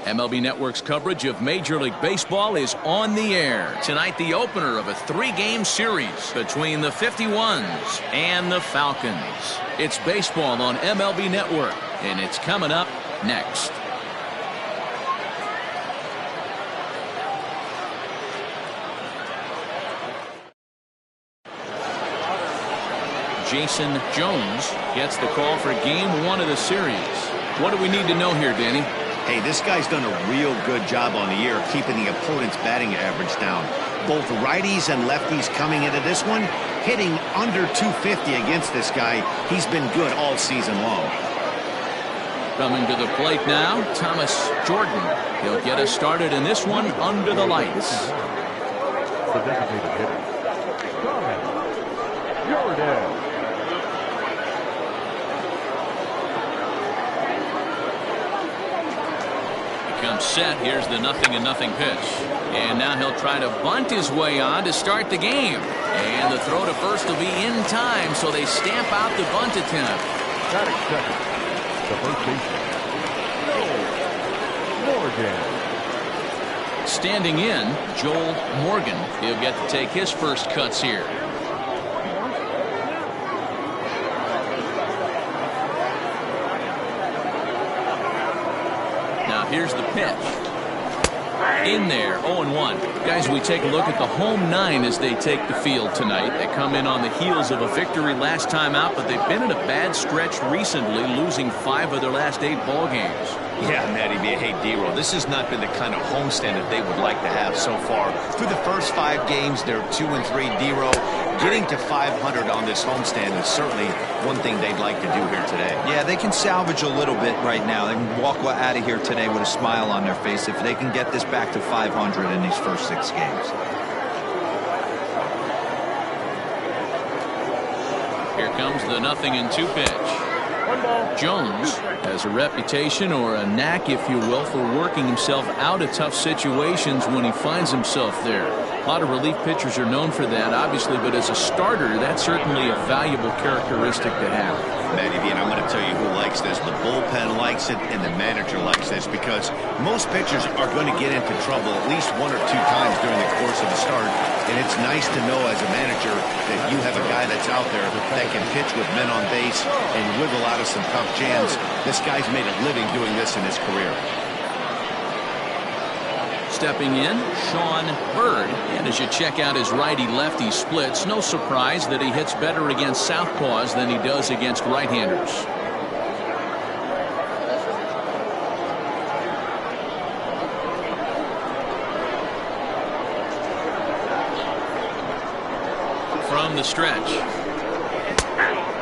MLB Network's coverage of Major League Baseball is on the air. Tonight, the opener of a 3-game series between the 51s and the Falcons. It's baseball on MLB Network, and it's coming up next. Jason Jones gets the call for game 1 of the series. What do we need to know here, Danny? Hey, this guy's done a real good job on the year keeping the opponent's batting average down. Both righties and lefties coming into this one, hitting under 250 against this guy. He's been good all season long. Coming to the plate now, Thomas Jordan. He'll get us started in this one under the lights. The designated hitter, Thomas Jordan. Comes set. Here's the 0-0 pitch. And now he'll try to bunt his way on to start the game. And the throw to first will be in time, so they stamp out the bunt attempt. Batting second, the first baseman, Morgan. Standing in, Joel Morgan. He'll get to take his first cuts here. Here's the pitch. In there, 0-1. Guys, we take a look at the home 9 as they take the field tonight. They come in on the heels of a victory last time out, but they've been in a bad stretch recently, losing 5 of their last 8 ball games. Yeah, Matty B. Hey, D-Roll, this has not been the kind of homestand that they would like to have so far. Through the first 5 games, they're 2-3. D-Roll, getting to 500 on this homestand is certainly one thing they'd like to do here today. Yeah, they can salvage a little bit right now. They can walk out of here today with a smile on their face if they can get this back to 500 in these first 6 games. Here comes the 0-2 pitch. Jones has a reputation, or a knack, if you will, for working himself out of tough situations when he finds himself there. A lot of relief pitchers are known for that, obviously, but as a starter, that's certainly a valuable characteristic to have. Matty B, and I'm going to tell you who likes this. The bullpen likes it, and the manager likes this, because most pitchers are going to get into trouble at least 1 or 2 times during the course of the start, and it's nice to know as a manager that you have a guy that's out there that can pitch with men on base and wiggle out of some tough jams. This guy's made a living doing this in his career. Stepping in, Sean Bird. And as you check out his righty-lefty splits, no surprise that he hits better against southpaws than he does against right-handers. From the stretch.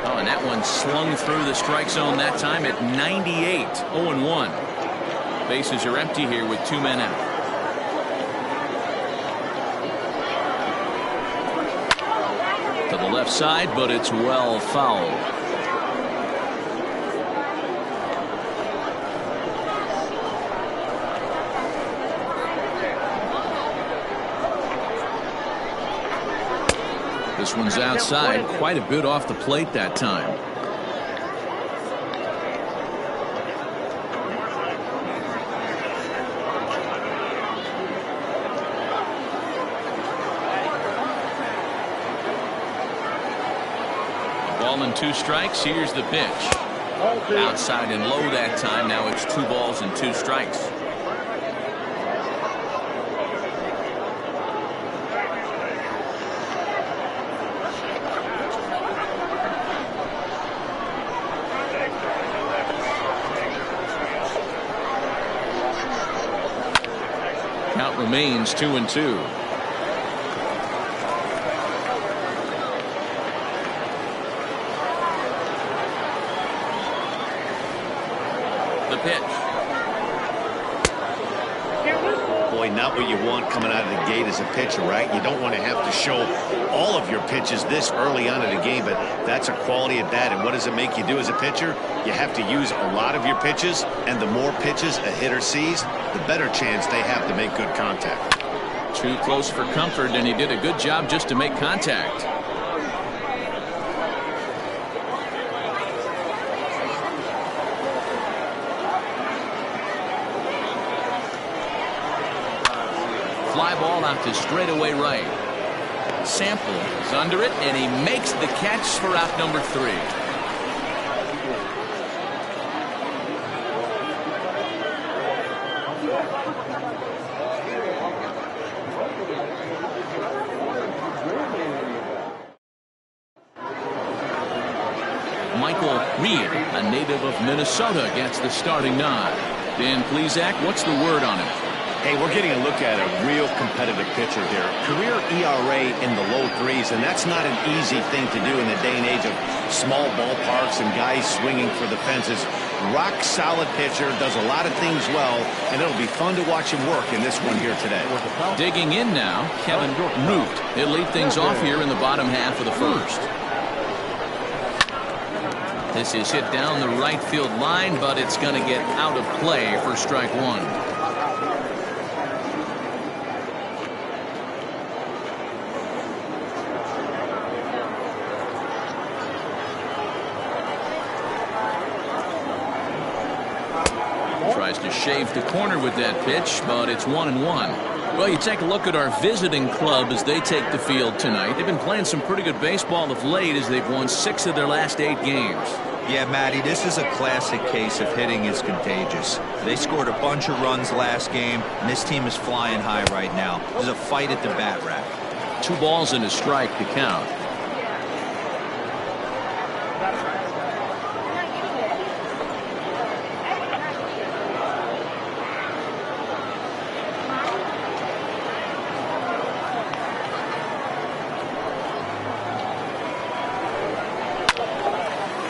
Oh, and that one slung through the strike zone that time at 98. 0-1. Bases are empty here with 2 men out. To the left side, but it's well fouled. This one's outside, quite a bit off the plate that time. Ball and 2 strikes. Here's the pitch. Outside and low that time. Now it's 2 balls and 2 strikes. Count remains 2-2. Pitch. Boy, not what you want coming out of the gate as a pitcher, right? You don't want to have to show all of your pitches this early on in the game, but that's a quality at bat. And what does it make you do as a pitcher? You have to use a lot of your pitches, and the more pitches a hitter sees, the better chance they have to make good contact. Too close for comfort, and he did a good job just to make contact. fly ball out to straightaway right. Sample is under it, and he makes the catch for out number 3. Michael Reed, a native of Minnesota, gets the starting nod. Dan Plesac, what's the word on him? Hey, we're getting a look at a real competitive pitcher here. Career ERA in the low 3s, and that's not an easy thing to do in the day and age of small ballparks and guys swinging for the fences. Rock solid pitcher, does a lot of things well, and it'll be fun to watch him work in this one here today. Digging in now, Kevin Root. He'll lead things off here in the bottom half of the first. This is hit down the right field line, but it's going to get out of play for strike 1. Tries to shave the corner with that pitch, but it's 1-1. Well, you take a look at our visiting club as they take the field tonight. They've been playing some pretty good baseball of late as they've won 6 of their last 8 games. Yeah, Matty, this is a classic case of hitting is contagious. They scored a bunch of runs last game, and this team is flying high right now. There's a fight at the bat rack. 2 balls and a strike to count.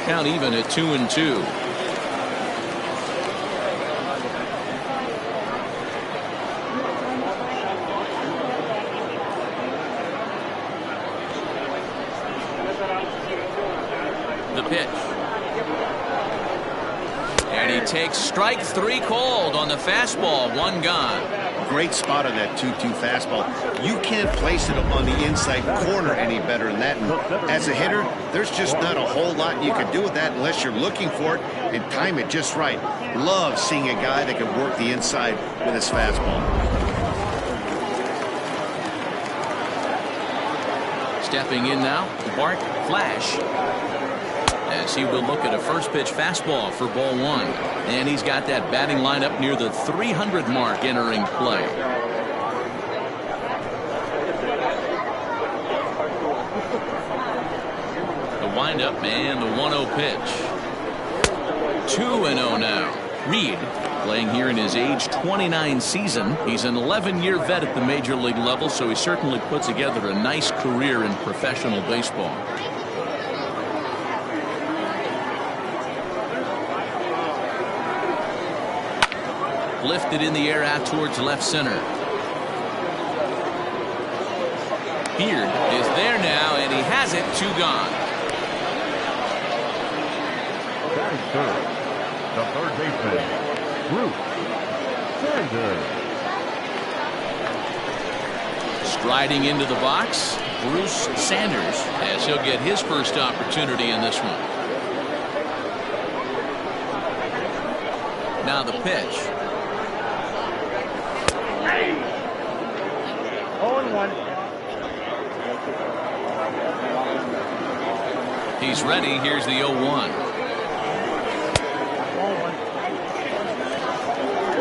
Count even at 2-2. The pitch. And he takes strike 3 called on the fastball. 1 gone. Great spot on that 2-2 fastball. You can't place it on the inside corner any better than that. And as a hitter, there's just not a whole lot you can do with that unless you're looking for it and time it just right. Love seeing a guy that can work the inside with his fastball. Stepping in now, Bart Flash, as he will look at a first pitch fastball for ball 1. And he's got that batting lineup near the 300 mark entering play. The windup and the 1-0 pitch. 2-0 now. Reed playing here in his age 29 season. He's an 11-year vet at the major league level, so he certainly put together a nice career in professional baseball. Lifted in the air out towards left center. Beard is there now, and he has it. 2 gone. Batting third, the third baseman, Bruce Sanders. Striding into the box, Bruce Sanders, as he'll get his first opportunity in this one. Now the pitch. 0-1. He's ready. Here's the 0-1.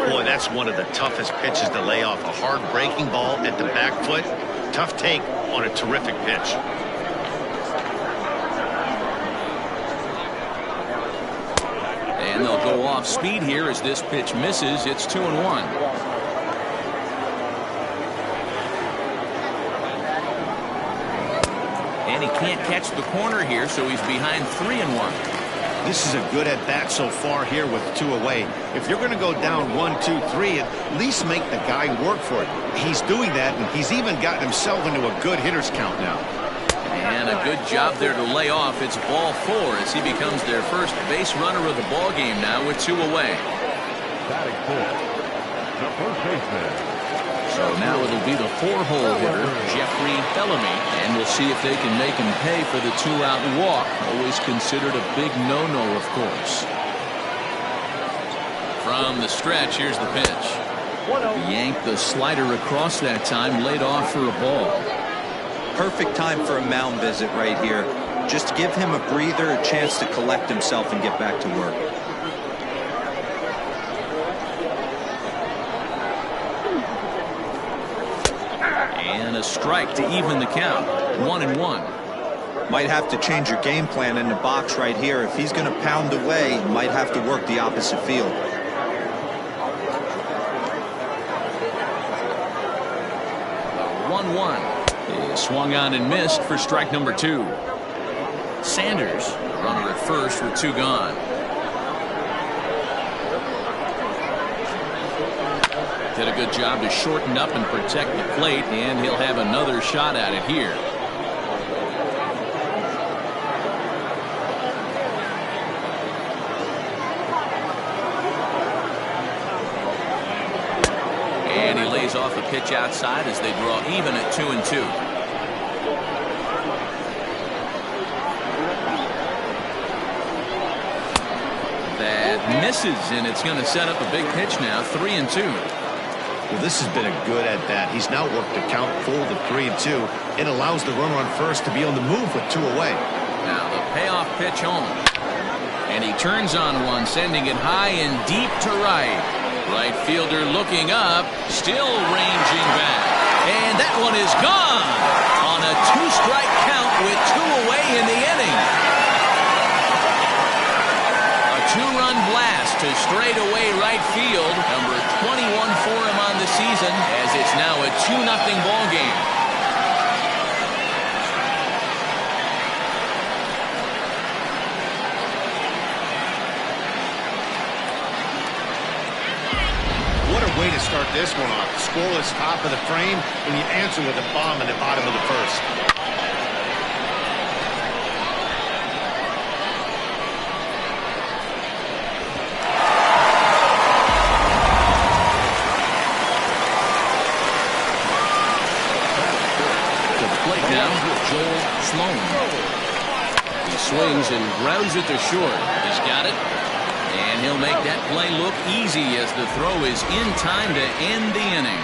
Boy, that's one of the toughest pitches to lay off. A hard breaking ball at the back foot. Tough take on a terrific pitch. And they'll go off speed here as this pitch misses. It's 2-1. And he can't catch the corner here, so he's behind 3-1. This is a good at bat so far here with 2 away. If you're going to go down 1, 2, 3, at least make the guy work for it. He's doing that, and he's even gotten himself into a good hitter's count now. And a good job there to lay off. It's ball 4 as he becomes their first base runner of the ball game now with 2 away. Batting fourth, the first baseman. So now it'll be the 4-hole hitter, Jeffrey Bellamy, and we'll see if they can make him pay for the 2-out walk. Always considered a big no-no, of course. From the stretch, here's the pitch. Yanked the slider across that time, laid off for a ball. Perfect time for a mound visit right here. Just give him a breather, a chance to collect himself and get back to work. And a strike to even the count. 1-1. Might have to change your game plan in the box right here. If he's going to pound away, might have to work the opposite field. The 1-1 is swung on and missed for strike number 2. Sanders, runner at first with 2 gone. Did a good job to shorten up and protect the plate, and he'll have another shot at it here. And he lays off a pitch outside as they draw even at 2-2. That misses, and it's going to set up a big pitch now. 3-2. Well, this has been a good at-bat. He's now worked the count full to 3-2. It allows the runner on first to be on the move with 2 away. Now the payoff pitch home. And he turns on one, sending it high and deep to right. Right fielder looking up, still ranging back. And that one is gone on a 2-strike count with 2 away in the inning. A 2-run blast to straightaway right field. Number 21 for him on the season, as it's now a 2-0 ball game. What a way to start this one off. Scoreless top of the frame, and you answer with a bomb in the bottom of the first. He swings and grounds it to short. He's got it, and he'll make that play look easy as the throw is in time to end the inning.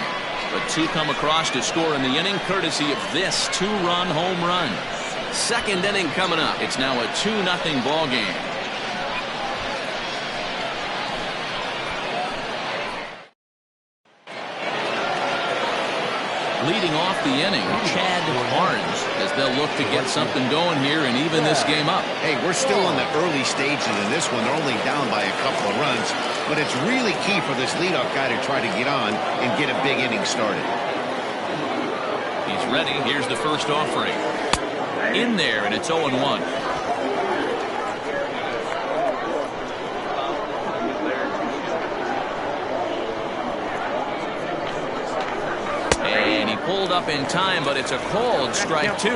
But 2 come across to score in the inning, courtesy of this 2-run home run. Second inning coming up. It's now a 2-0 ball game. Leading off the inning, Chad Barnes, as they'll look to get something going here and even this game up. Hey, we're still in the early stages in this one. They're only down by a couple of runs, but it's really key for this leadoff guy to try to get on and get a big inning started. He's ready. Here's the first offering. In there, and it's 0-1. And he pulled up in time, but it's a called strike 2.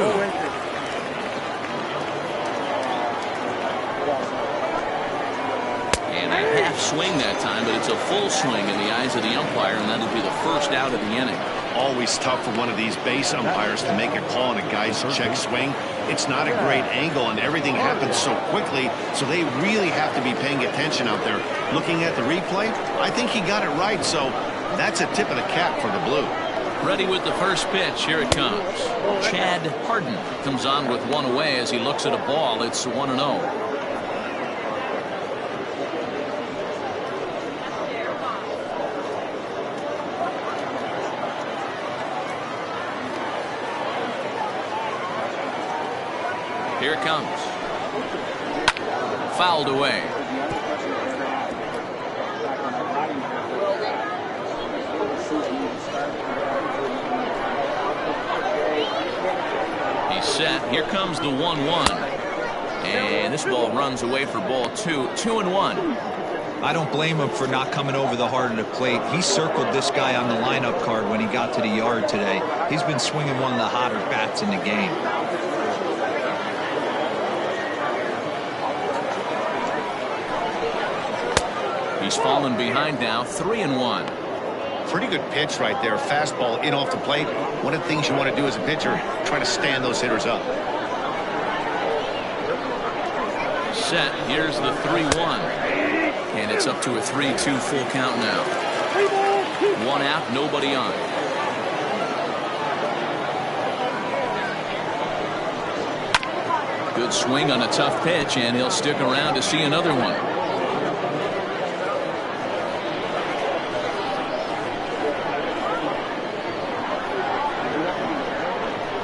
And a half swing that time, but it's a full swing in the eyes of the umpire, and that'll be the first out of the inning. Always tough for one of these base umpires to make a call on a guy's check swing. It's not a great angle, and everything happens so quickly, so they really have to be paying attention out there. Looking at the replay, I think he got it right, so that's a tip of the cap for the Blue. Ready with the first pitch. Here it comes. Chad Harden comes on with 1 away as he looks at a ball. It's 1-0. Here it comes. Fouled away. He's set. Here comes the 1-1. And this ball runs away for ball 2. 2-1. I don't blame him for not coming over the heart of the plate. He circled this guy on the lineup card when he got to the yard today. He's been swinging one of the hotter bats in the game. He's fallen behind now. 3-1. Pretty good pitch right there. Fastball in off the plate. One of the things you want to do as a pitcher, try to stand those hitters up. Set. Here's the 3-1. And it's up to a 3-2 full count now. 1 out, nobody on. Good swing on a tough pitch, and he'll stick around to see another one.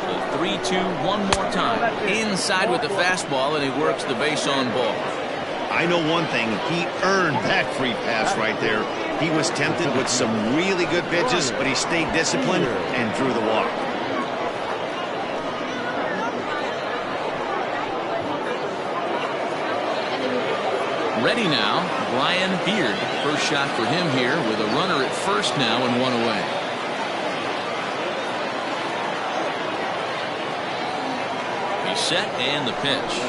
The 3-2 one more time. Inside with the fastball, and he works the base on ball. I know one thing. He earned that free pass right there. He was tempted with some really good pitches, but he stayed disciplined and drew the walk. Ready now, Brian Beard. First shot for him here with a runner at first now and 1 away. He's set and the pitch.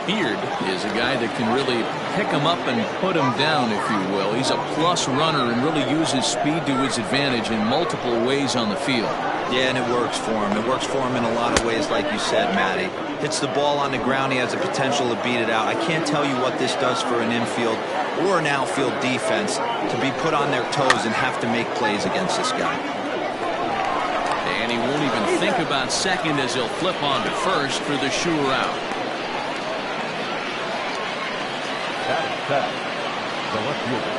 Beard is a guy that can really pick him up and put him down, if you will. He's a plus runner and really uses speed to his advantage in multiple ways on the field. Yeah, and it works for him. It works for him in a lot of ways, like you said, Matty. Hits the ball on the ground, he has the potential to beat it out. I can't tell you what this does for an infield or an outfield defense to be put on their toes and have to make plays against this guy. And he won't even think about second as he'll flip on to first for the sure out. The left fielder.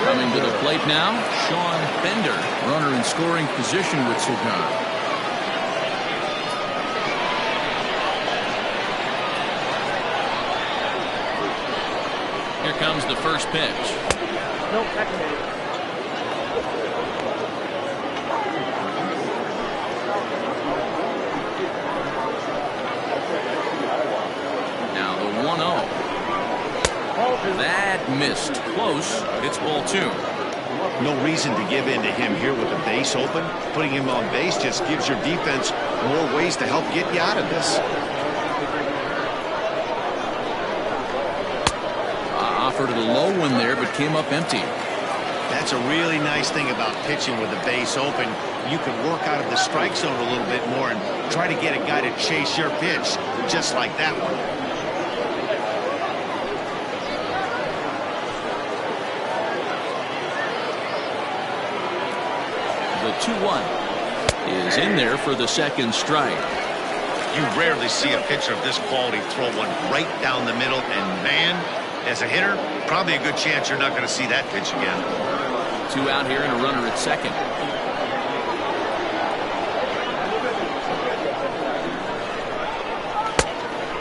Coming to the plate now, Sean Bender, runner in scoring position with Cigar. Here comes the first pitch. Nope, second. Now the 1-0. That missed. Close. It's ball 2. No reason to give in to him here with the base open. Putting him on base just gives your defense more ways to help get you out of this. Offered a low one there, but came up empty. That's a really nice thing about pitching with the base open. You can work out of the strike zone a little bit more and try to get a guy to chase your pitch, just like that one. The 2-1 is in there for the second strike. You rarely see a pitcher of this quality throw one right down the middle, and man, as a hitter, probably a good chance you're not going to see that pitch again. 2 out here and a runner at second.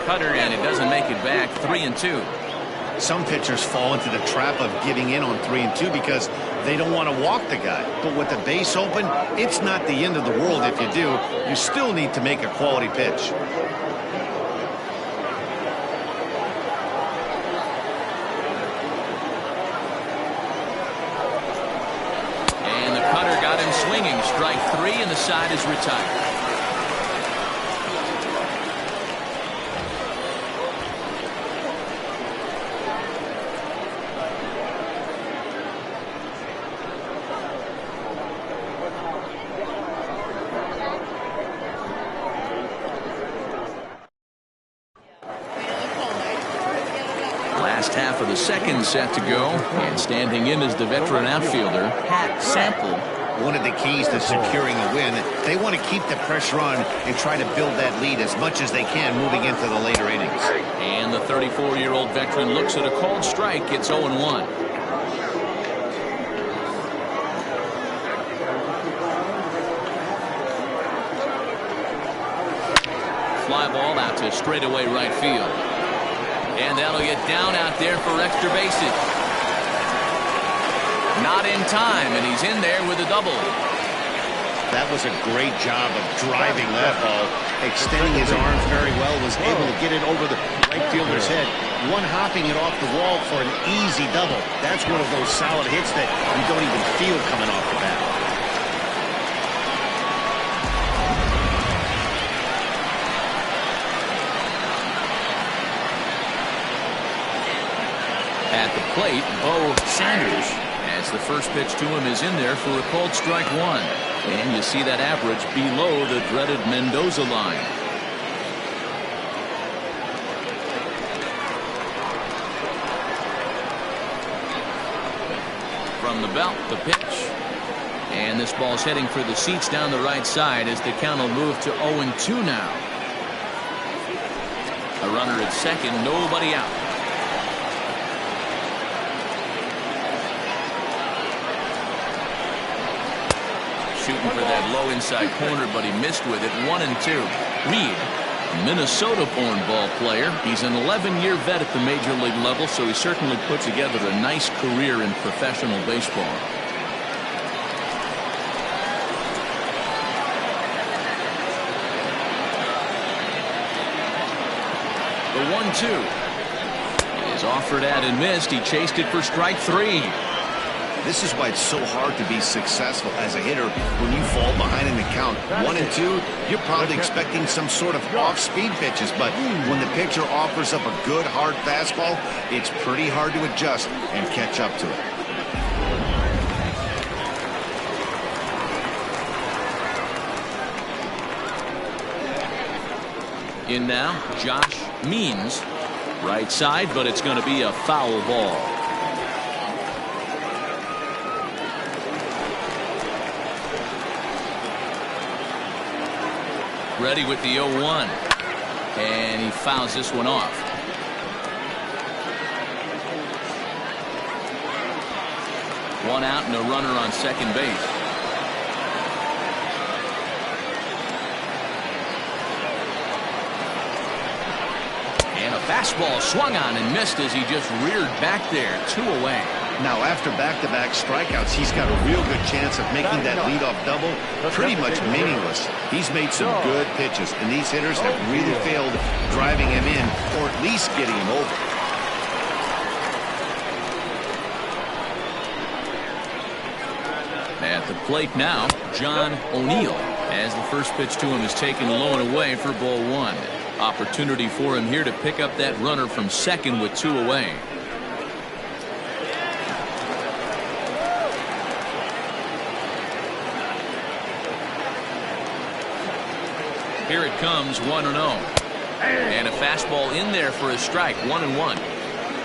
Cutter, and it doesn't make it back. 3-2. Some pitchers fall into the trap of giving in on 3-2 because they don't want to walk the guy. But with the base open, it's not the end of the world if you do. You still need to make a quality pitch. And the cutter got him swinging. Strike 3, and the side is retired. Last half of the second set to go, and standing in is the veteran outfielder, Pat Sample. One of the keys to securing a win, they want to keep the pressure on and try to build that lead as much as they can moving into the later innings. And the 34-year-old veteran looks at a called strike. It's 0-1. Fly ball out to straightaway right field. And that'll get down out there for extra bases. Not in time, and he's in there with a double. That was a great job of driving that ball, extending his arms very well, was able to get it over the right fielder's head, one-hopping it off the wall for an easy double. That's one of those solid hits that you don't even feel coming off the bat. At the plate, Bo Sanders, as the first pitch to him is in there for a called strike 1. And you see that average below the dreaded Mendoza line. From the belt, the pitch. And this ball's heading for the seats down the right side as the count will move to 0-2 now. A runner at second, nobody out. Shooting for that low inside corner, but he missed with it. 1-2. Reed, a Minnesota-born ball player. He's an 11-year vet at the major league level, so he certainly put together a nice career in professional baseball. The 1-2 is offered at and missed. He chased it for strike 3. This is why it's so hard to be successful as a hitter when you fall behind in the count. 1-2, you're probably expecting some sort of off-speed pitches, but when the pitcher offers up a good hard fastball, it's pretty hard to adjust and catch up to it. In now, Josh Means. Right side, but it's going to be a foul ball. Ready with the 0-1. And he fouls this one off. One out and a runner on second base. And a fastball swung on and missed as he just reared back there. 2 away. Now, after back-to-back strikeouts, he's got a real good chance of making that leadoff double pretty much meaningless. He's made some good pitches, and these hitters have really failed driving him in or at least getting him over. At the plate now, John O'Neill, as the first pitch to him is taken low and away for ball 1. Opportunity for him here to pick up that runner from second with 2 away. Here it comes, 1-0. And a fastball in there for a strike, 1-1.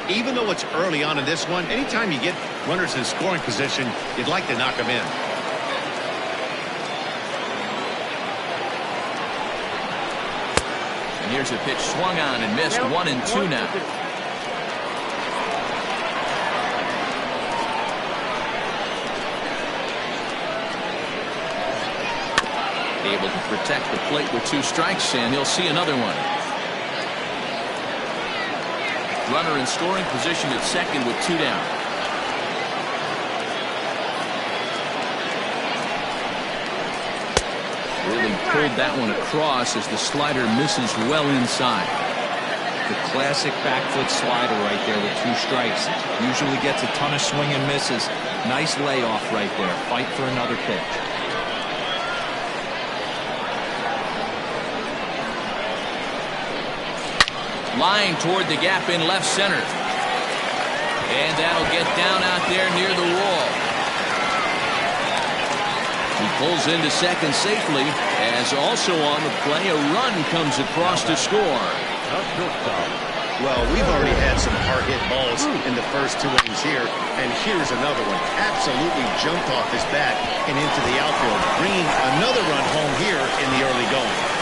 Even though it's early on in this one, anytime you get runners in scoring position, you'd like to knock them in. And here's a pitch swung on and missed, 1-2 now. Able to protect the plate with 2 strikes, and he'll see another one. Runner in scoring position at second with 2 down. Really pulled that one across as the slider misses well inside. The classic back foot slider right there with 2 strikes. Usually gets a ton of swing and misses. Nice layoff right there. Fight for another pitch. Line toward the gap in left center. And that'll get down out there near the wall. He pulls into second safely, as also on the play a run comes across to score. Well, we've already had some hard-hit balls in the first 2 innings here, and here's another one. Absolutely jumped off his bat and into the outfield, bringing another run home here in the early going.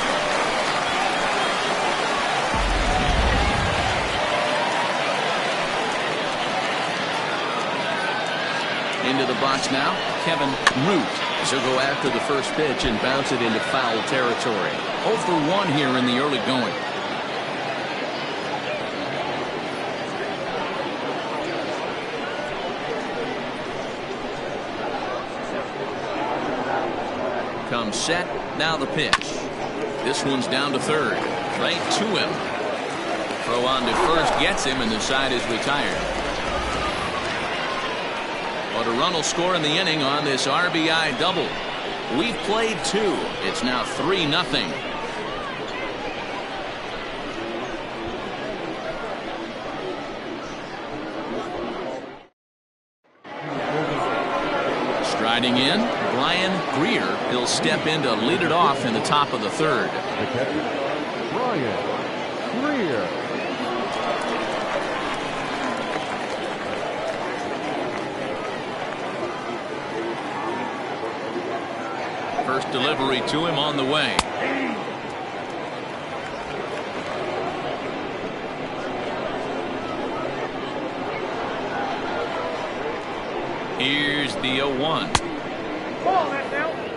Into the box now, Kevin Root. He'll go after the first pitch and bounce it into foul territory. 0 for 1 here in the early going. Comes set, now the pitch. This one's down to third. Right to him. Throw on to first gets him, and the side is retired. But a run will score in the inning on this RBI double. We've played 2. It's now 3-0. Striding in, Brian Greer. He'll step in to lead it off in the top of the third. The catcher, Brian Greer. First delivery to him on the way. Here's the 0-1. Ball that now.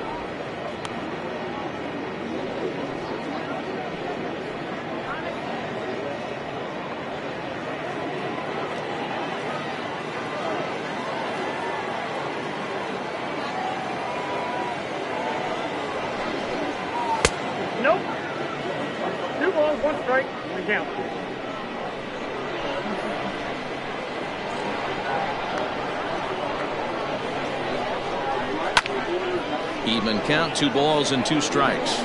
Nope. 2 balls, 1 strike, and count. Even count, 2 balls and 2 strikes.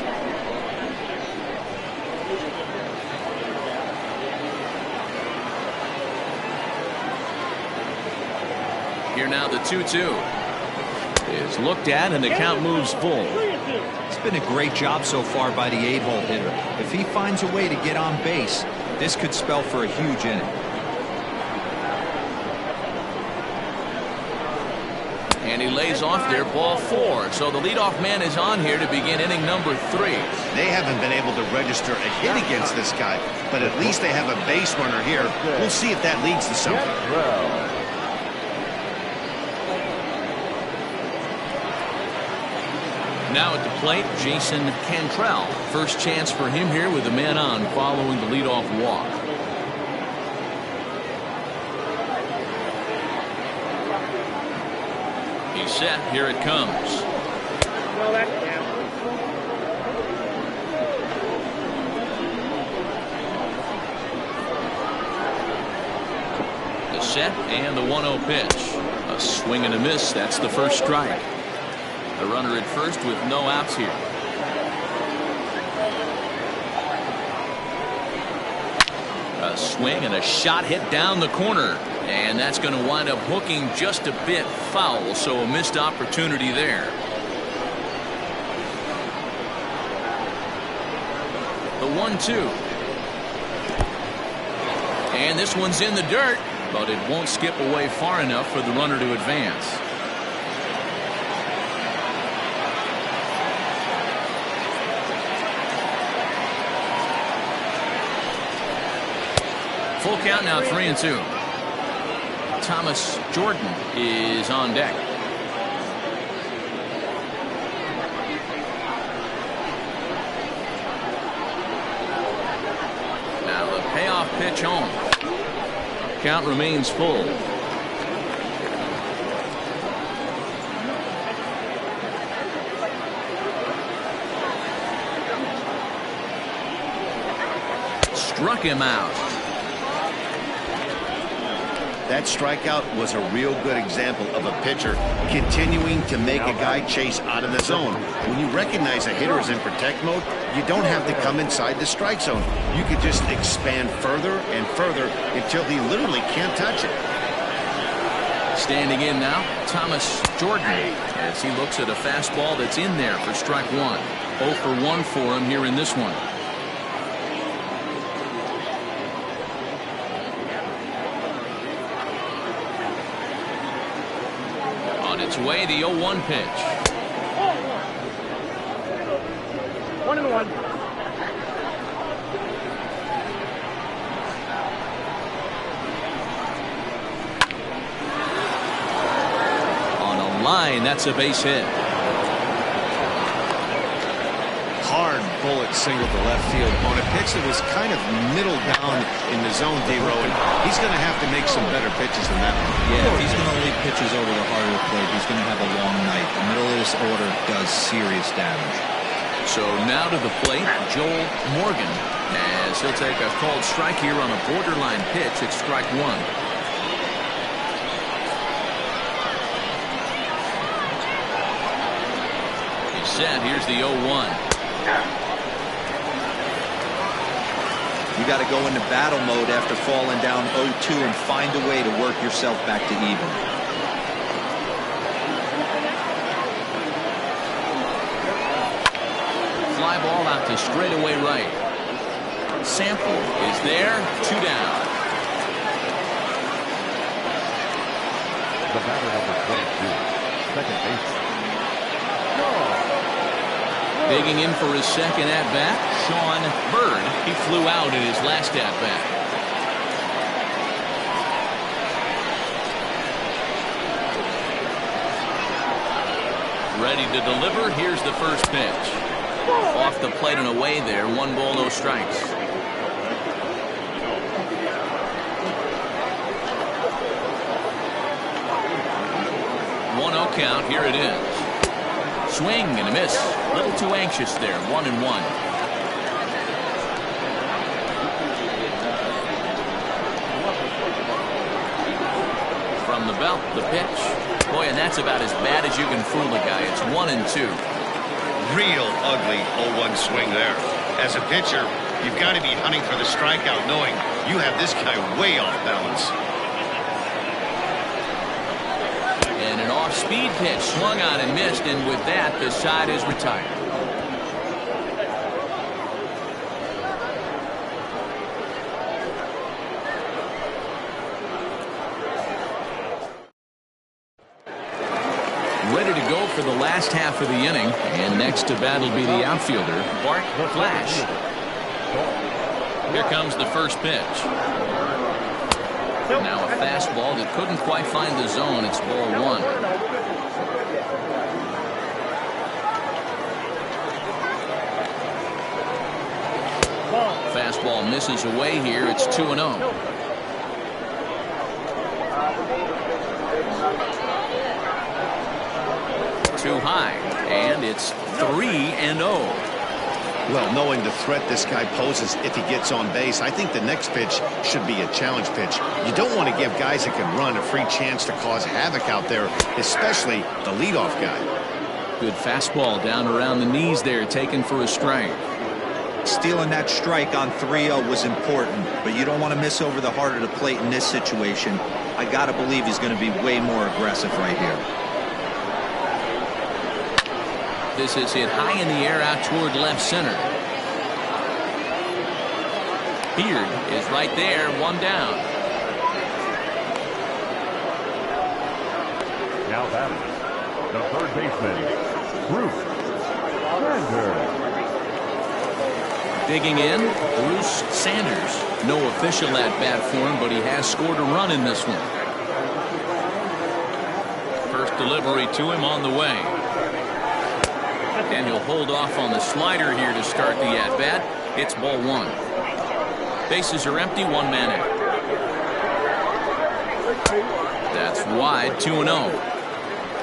Here now the 2-2 is looked at and the count moves full. It's been a great job so far by the 8-hole hitter. If he finds a way to get on base, this could spell for a huge inning. And he lays off there, ball 4. So the leadoff man is on here to begin inning number 3. They haven't been able to register a hit against this guy, but at least they have a base runner here. We'll see if that leads to something. Now at the plate, Jason Cantrell. First chance for him here with a man on following the leadoff walk. He's set. Here it comes. Well, that's down. The set and the 1-0 pitch. A swing and a miss. That's the first strike. A runner at first with no outs here. A swing and a shot hit down the corner. And that's going to wind up hooking just a bit foul. So a missed opportunity there. The 1-2. And this one's in the dirt, but it won't skip away far enough for the runner to advance. Full count now, 3-2. Thomas Jordan is on deck. Now the payoff pitch home. Count remains full. Struck him out. That strikeout was a real good example of a pitcher continuing to make a guy chase out of the zone. When you recognize a hitter is in protect mode, you don't have to come inside the strike zone. You could just expand further and further until he literally can't touch it. Standing in now, Thomas Jordan, as he looks at a fastball that's in there for strike 1. 0 for 1 for him here in this one. Its way, the 0-1 pitch. 1-1. On a line, that's a base hit. Hard bullet single to left field on a pitch that was kind of middle down in the zone, D-Row, and he's going to have to make some better pitches than that one. Yeah, if he's going to leave pitches over the heart of the plate, he's going to have a long night. The middle of this order does serious damage. So now to the plate, Joel Morgan, as he'll take a called strike here on a borderline pitch at strike 1. He's set. Here's the 0-1. You got to go into battle mode after falling down 0-2 and find a way to work yourself back to even. Fly ball out to straightaway right. Sample is there. 2 down. The batter number 22, second base. Digging in for his second at-bat, Sean Bird. He flew out in his last at-bat. Ready to deliver. Here's the first pitch. Off the plate and away there. 1 ball, no strikes. 1-0 count. Here it is. Swing and a miss. A little too anxious there. 1-1. From the belt, the pitch. Boy, and that's about as bad as you can fool a guy. It's 1-2. Real ugly 0-1 swing there. As a pitcher, you've got to be hunting for the strikeout, knowing you have this guy way off balance. And an off-speed pitch swung on and missed, and with that, the side is retired. Ready to go for the last half of the inning, and next to bat will be the outfielder, Bart Flash. Here comes the first pitch. Now a fastball that couldn't quite find the zone. It's ball 1. Fastball misses away here. It's 2-0. Too high, and it's 3-0. Well, knowing the threat this guy poses if he gets on base, I think the next pitch should be a challenge pitch. You don't want to give guys that can run a free chance to cause havoc out there, especially the leadoff guy. Good fastball down around the knees there, taken for a strike. Stealing that strike on 3-0 was important, but you don't want to miss over the heart of the plate in this situation. I got to believe he's going to be way more aggressive right here. This is hit high in the air out toward left center. Beard is right there, 1 down. Now batting, the third baseman, Bruce Sanders. Digging in, Bruce Sanders. No official at-bat for him, but he has scored a run in this one. First delivery to him on the way. And he'll hold off on the slider here to start the at-bat. It's ball 1. Bases are empty, 1 man out. That's wide, 2-0.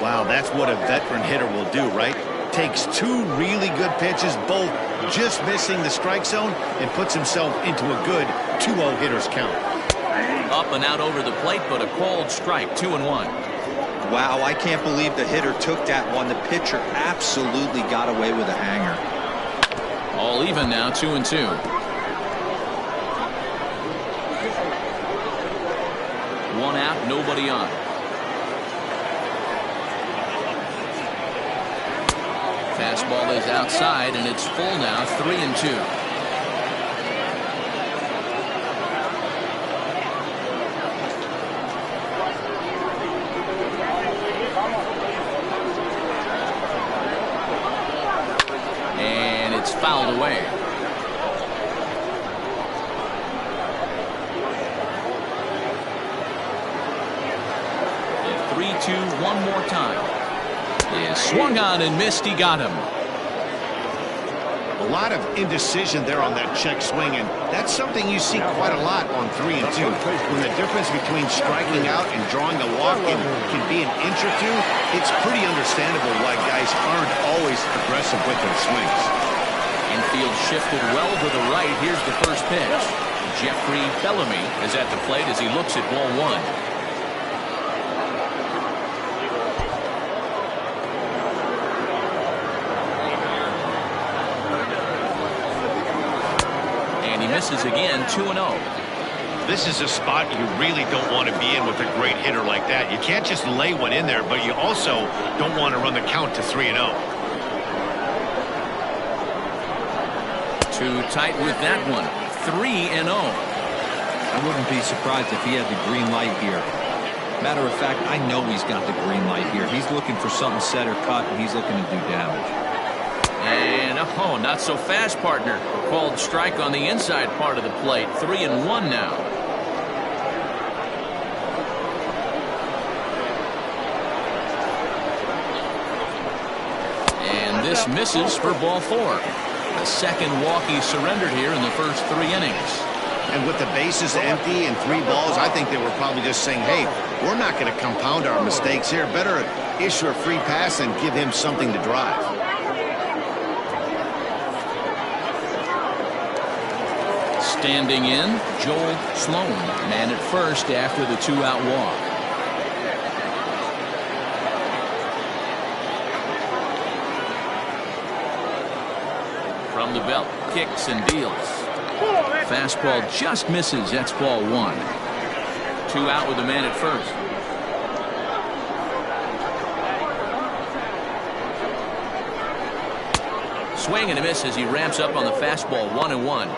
Wow, that's what a veteran hitter will do, right? Takes 2 really good pitches, both just missing the strike zone, and puts himself into a good 2-0 hitter's count. Up and out over the plate, but a called strike, 2-1. Wow, I can't believe the hitter took that one. The pitcher absolutely got away with a hanger. All even now, 2-2. One out, nobody on. Fastball is outside, and it's full now, 3-2. Fouled away. The 3-2 one more time. Is swung on and missed. He got him. A lot of indecision there on that check swing, and that's something you see quite a lot on 3 and 2. When the difference between striking out and drawing a walk can be an inch or two, it's pretty understandable why guys aren't always aggressive with their swings. Infield shifted well to the right. Here's the first pitch. Jeffrey Bellamy is at the plate as he looks at ball 1. And he misses again, 2-0. This is a spot you really don't want to be in with a great hitter like that. You can't just lay one in there, but you also don't want to run the count to 3-0. Too tight with that one. 3-0. I wouldn't be surprised if he had the green light here. Matter of fact, I know he's got the green light here. He's looking for something set or cut, and he's looking to do damage. And a Oh, not so fast, partner. Called strike on the inside part of the plate. 3-1 now. And this misses for ball 4. The second walk he surrendered here in the first 3 innings. And with the bases empty and 3 balls, I think they were probably just saying, hey, we're not going to compound our mistakes here. Better issue a free pass and give him something to drive. Standing in, Joel Sloan, man at first after the 2-out walk. From the belt, kicks and deals. Fastball just misses. That's ball 1. 2 out with the man at first. Swing and a miss as he ramps up on the fastball. 1-1.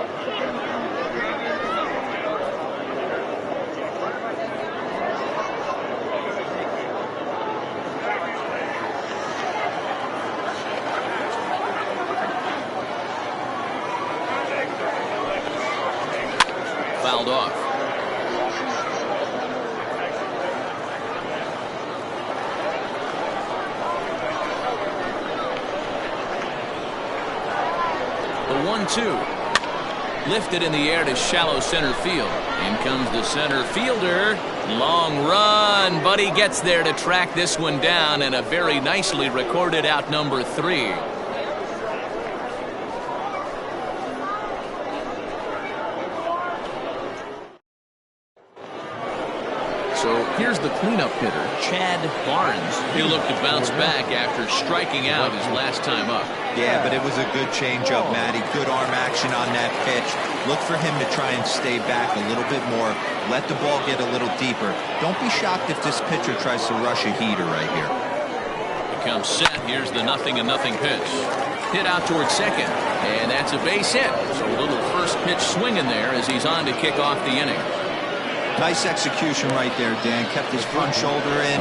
Fouled off. The 1-2. Lifted in the air to shallow center field. In comes the center fielder. Long run, but he gets there to track this one down, and a very nicely recorded out number 3. So here's the cleanup hitter, Chad Barnes. He'll look to bounce back after striking out his last time up. Yeah, but it was a good changeup, Matty. Good arm action on that pitch. Look for him to try and stay back a little bit more. Let the ball get a little deeper. Don't be shocked if this pitcher tries to rush a heater right here. Becomes set. Here's the 0-0 pitch. Hit out towards second, and that's a base hit. So a little first pitch swinging there as he's on to kick off the inning. Nice execution right there, Dan. Kept his front shoulder in,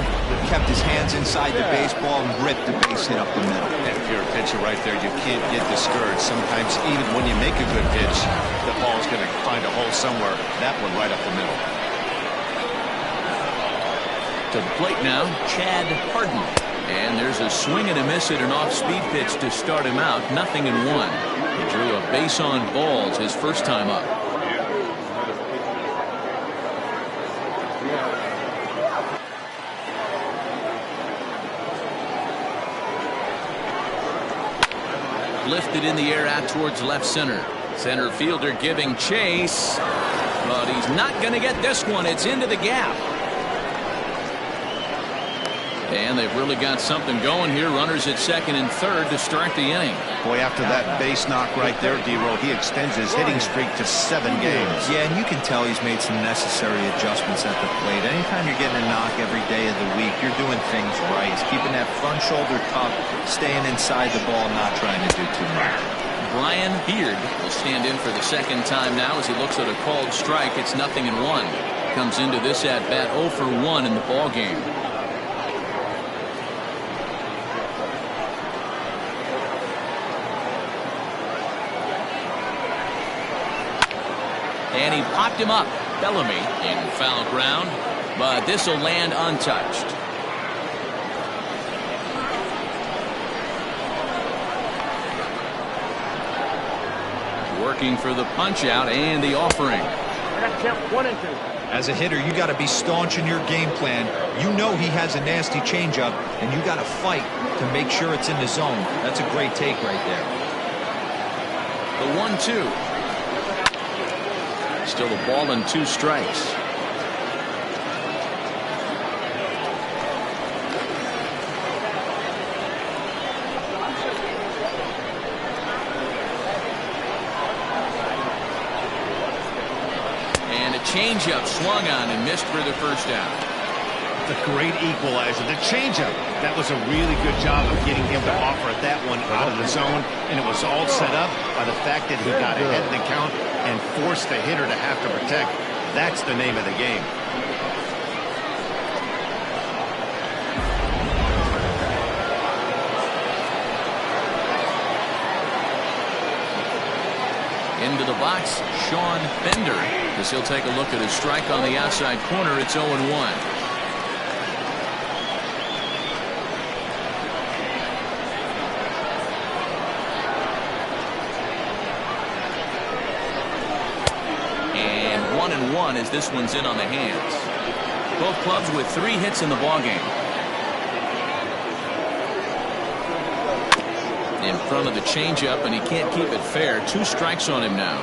kept his hands inside the baseball, and ripped the base hit up the middle. And if you're a pitcher right there, you can't get discouraged. Sometimes even when you make a good pitch, the ball's going to find a hole somewhere. That one right up the middle. To the plate now, Chad Harden. And there's a swing and a miss at an off-speed pitch to start him out. 0-1. He drew a base on balls his first time up. Lifted in the air out towards left center. Center fielder giving chase, but he's not going to get this one. It's into the gap. And they've really got something going here. Runners at second and third to start the inning. Boy, after that base knock right there, D-Row, he extends his hitting streak to 7 games. Yeah, and you can tell he's made some necessary adjustments at the plate. Anytime you're getting a knock every day of the week, you're doing things right. He's keeping that front shoulder tough, staying inside the ball, not trying to do too much. Brian Beard will stand in for the second time now as he looks at a called strike. It's 0-1. Comes into this at bat 0 for 1 in the ball game. And he popped him up. Bellamy in foul ground, but this will land untouched. Working for the punch out and the offering. I got to count 1 and 2. As a hitter, you got to be staunch in your game plan. You know he has a nasty changeup, and you got to fight to make sure it's in the zone. That's a great take right there. The 1-2. Still a ball and 2 strikes. And a changeup swung on and missed for the first out. The great equalizer, the changeup. That was a really good job of getting him to offer that one out of the zone, and it was all set up by the fact that he got ahead in the count and forced the hitter to have to protect. That's the name of the game. Into the box, Sean Bender, as he'll take a look at his strike on the outside corner. It's 0-1. And 1-1 as this one's in on the hands. Both clubs with 3 hits in the ballgame. In front of the changeup, and he can't keep it fair. 2 strikes on him now.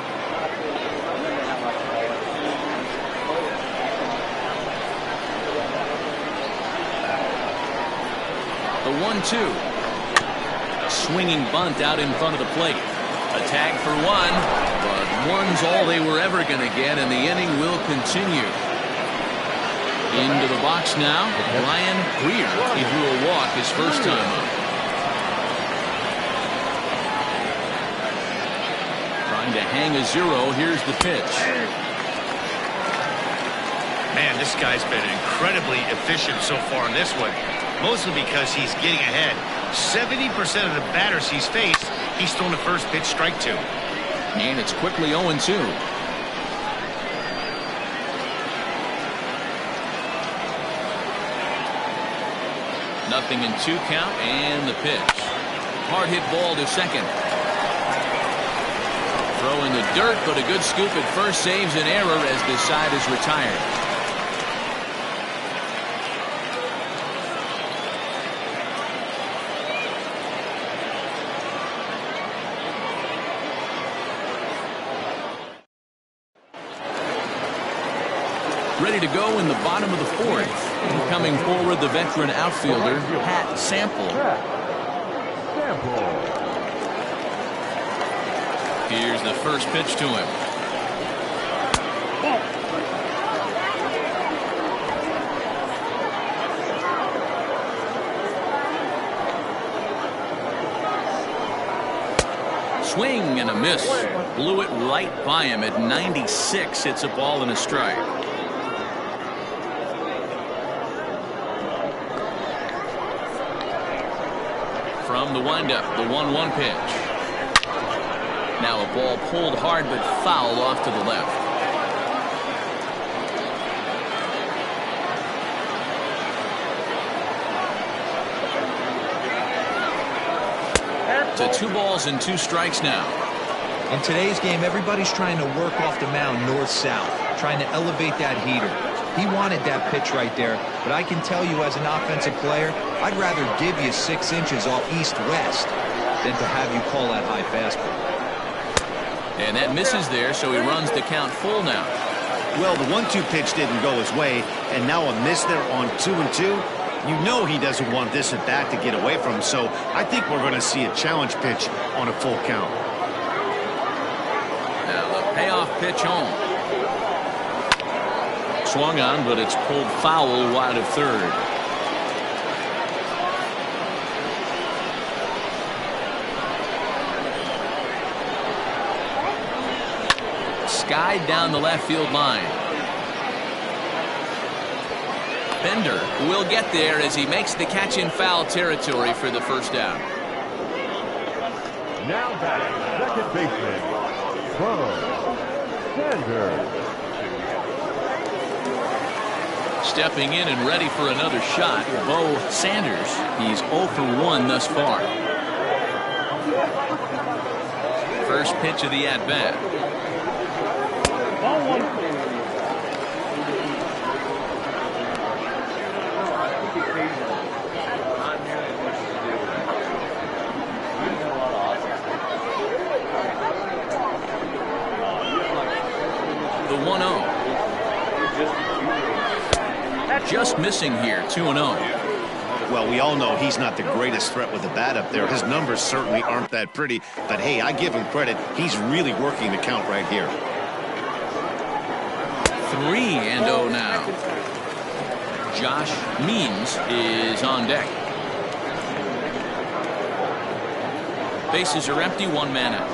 The 1-2. Swinging bunt out in front of the plate. A tag for 1, but 1's all they were ever going to get, and the inning will continue. Into the box now, Ryan Greer. He drew a walk his first time up. To hang a 0. Here's the pitch. Man, this guy's been incredibly efficient so far in this one, mostly because he's getting ahead. 70% of the batters he's faced, he's thrown the first pitch strike to. And it's quickly 0-2. Nothing in 2 count, and the pitch. Hard hit ball to second. Throw in the dirt, but a good scoop at first saves an error as this side is retired. Ready to go in the bottom of the 4th. Coming forward, the veteran outfielder, Pat Sample. Here's the first pitch to him. Swing and a miss. Blew it right by him at 96. It's a ball and a strike. From the windup, the 1-1 pitch. Now a ball pulled hard but foul off to the left. To 2 balls and 2 strikes now. In today's game, everybody's trying to work off the mound north-south, trying to elevate that heater. He wanted that pitch right there, but I can tell you as an offensive player, I'd rather give you 6 inches off east-west than to have you call that high fastball. And that misses there, so he runs the count full now. Well, the 1-2 pitch didn't go his way, and now a miss there on 2-2. You know he doesn't want this at bat to get away from him, so I think we're going to see a challenge pitch on a full count. Now the payoff pitch home. Swung on, but it's pulled foul wide of third. Skied down the left field line. Bender will get there as he makes the catch in foul territory for the first down. Now batting, second baseman, Bender. Stepping in and ready for another shot, Bo Sanders. He's 0 for 1 thus far. First pitch of the at-bat. The 1-0. Just missing here, 2-0. Well, we all know he's not the greatest threat with the bat up there. His numbers certainly aren't that pretty, but hey, I give him credit. He's really working the count right here. 3-0 now. Josh Means is on deck. Bases are empty, 1 man out.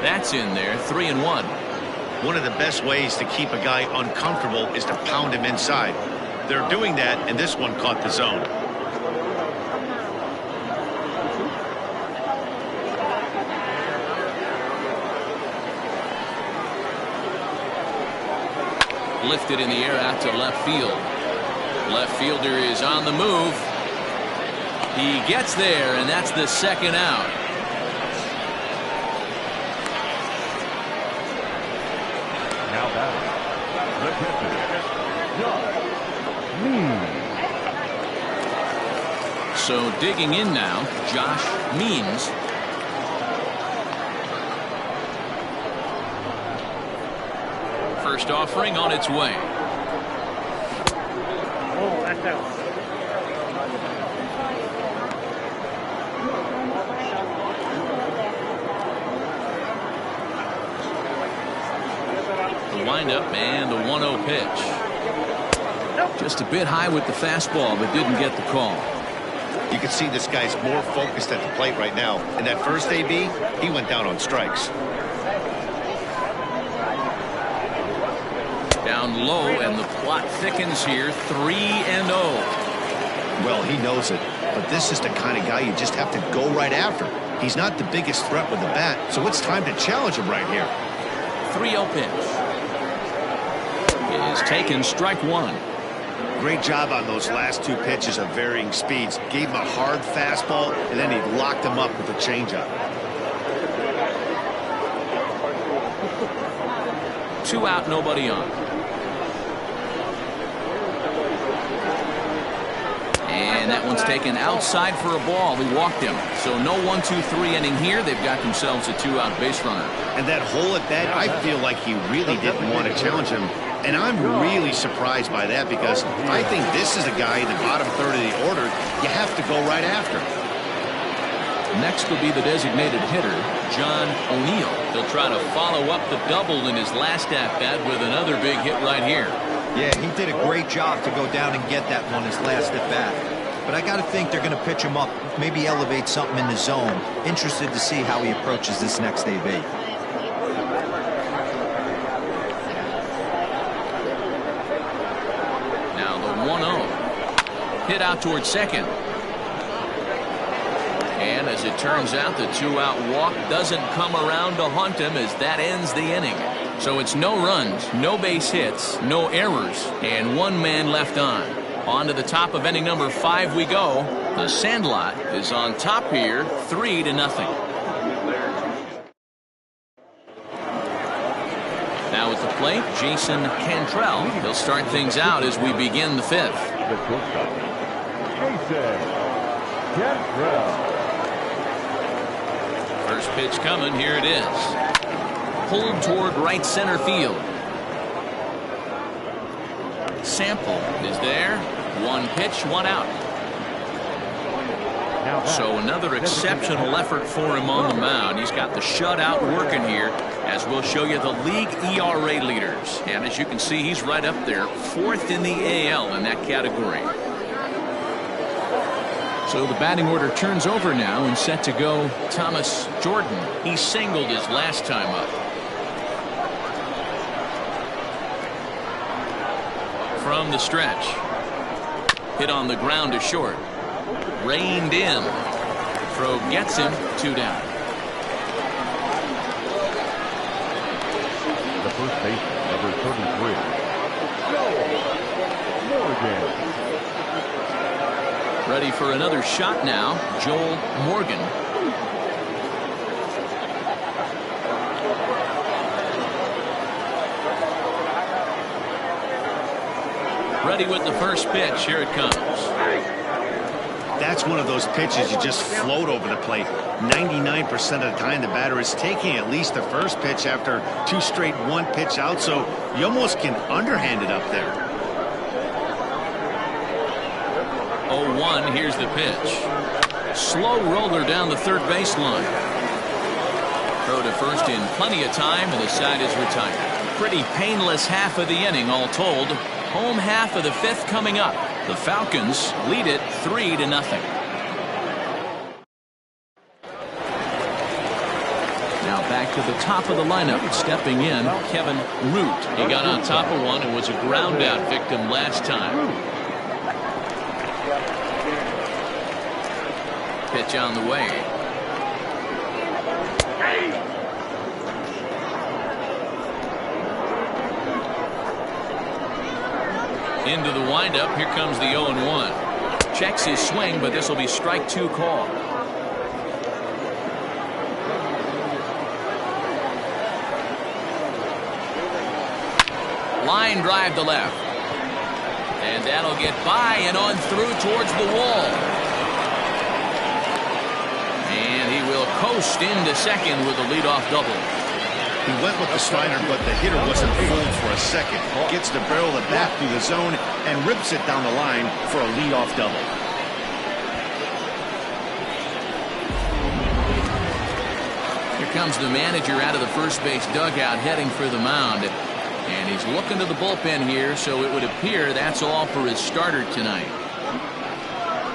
That's in there, 3-1. One of the best ways to keep a guy uncomfortable is to pound him inside. They're doing that, and this one caught the zone. Lifted in the air out to left field. Left fielder is on the move. He gets there, and that's the second out. Now batting, the catcher, Josh Means. So digging in now, Josh Means. First offering on its way. Oh, that's out. The windup and the 1-0 pitch. Just a bit high with the fastball, but didn't get the call. You can see this guy's more focused at the plate right now. In that first AB, he went down on strikes. Down low, and the plot thickens here. 3-0. Well, he knows it, but this is the kind of guy you just have to go right after. He's not the biggest threat with the bat, so it's time to challenge him right here. 3-0 pitch. It is taken, strike one. Great job on those last two pitches of varying speeds. Gave him a hard fastball, and then he locked him up with a changeup. 2 out, nobody on. And that one's taken outside for a ball. He walked him. So no 1-2-3 inning here. They've got themselves a 2-out base runner. And that hole at bat, I feel like he really didn't want to challenge him. And I'm really surprised by that, because I think this is a guy in the bottom third of the order you have to go right after. Next will be the designated hitter, John O'Neill. He'll try to follow up the double in his last at-bat with another big hit right here. Yeah, he did a great job to go down and get that one his last at-bat. But I got to think they're going to pitch him up, maybe elevate something in the zone. Interested to see how he approaches this next AB. Now the 1-0. Hit out towards second. And as it turns out, the 2-out walk doesn't come around to haunt him, as that ends the inning. So it's no runs, no base hits, no errors, and 1 man left on. On to the top of inning number 5 we go. The Sandlot is on top here, 3-0. Now at the plate, Jason Cantrell. He'll start things out as we begin the 5th. The shortstop, Jason Cantrell. First pitch coming, here it is. Pulled toward right center field. Sample is there. 1 pitch, 1 out. So another exceptional effort for him on the mound. He's got the shutout working here, as we'll show you the league ERA leaders. And as you can see, he's right up there, 4th in the AL in that category. So the batting order turns over now, and set to go Thomas Jordan. He singled his last time up. From the stretch. Hit on the ground to short. Reined in. Throw gets him, 2 down. The first baseman, number 33, Joel Morgan. Ready for another shot now, Joel Morgan. Ready with the first pitch. Here it comes. That's one of those pitches you just float over the plate. 99% of the time the batter is taking at least the first pitch after 2 straight 1-pitch out, so you almost can underhand it up there. 0-1, here's the pitch. Slow roller down the third baseline. Throw to first in plenty of time, and the side is retired. Pretty painless half of the inning all told. Home half of the 5th coming up. The Falcons lead it 3-0. Now back to the top of the lineup. Stepping in, Kevin Root. He got on top of one and was a ground out victim last time. Pitch on the way. Into the windup. Here comes the 0-1. Checks his swing, but this will be strike 2 call. Line drive to left. And that'll get by and on through towards the wall. And he will coast into second with a leadoff double. He went with the slider, but the hitter wasn't fooled for a second. Gets the barrel of the bat through the zone and rips it down the line for a leadoff double. Here comes the manager out of the first base dugout heading for the mound. And he's looking to the bullpen here, so it would appear that's all for his starter tonight.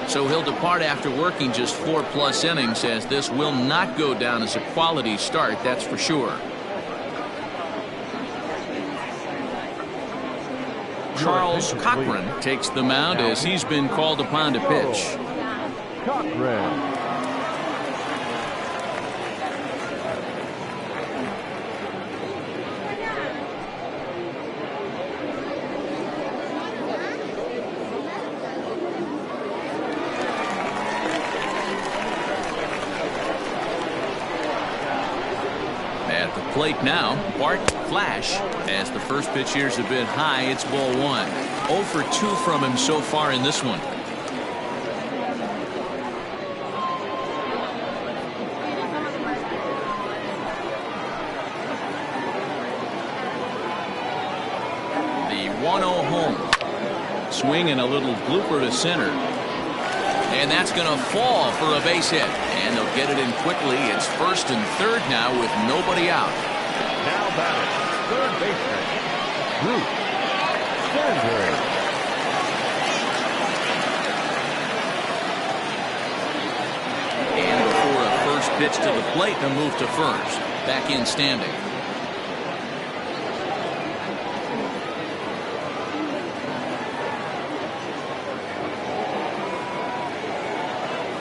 So he'll depart after working just 4+ innings, as this will not go down as a quality start, that's for sure. Charles Cochran takes the mound as he's been called upon to pitch. Cochran. At the plate now, Bart Flash. As the first pitch here's a bit high, it's ball 1. 0 for 2 from him so far in this one. The 1-0 home. Swing and a little blooper to center. And that's going to fall for a base hit. And they'll get it in quickly. It's first and third now with nobody out. Now batting, third baseman, Bruce Sanders. And before a first pitch to the plate, a move to first. Back in standing.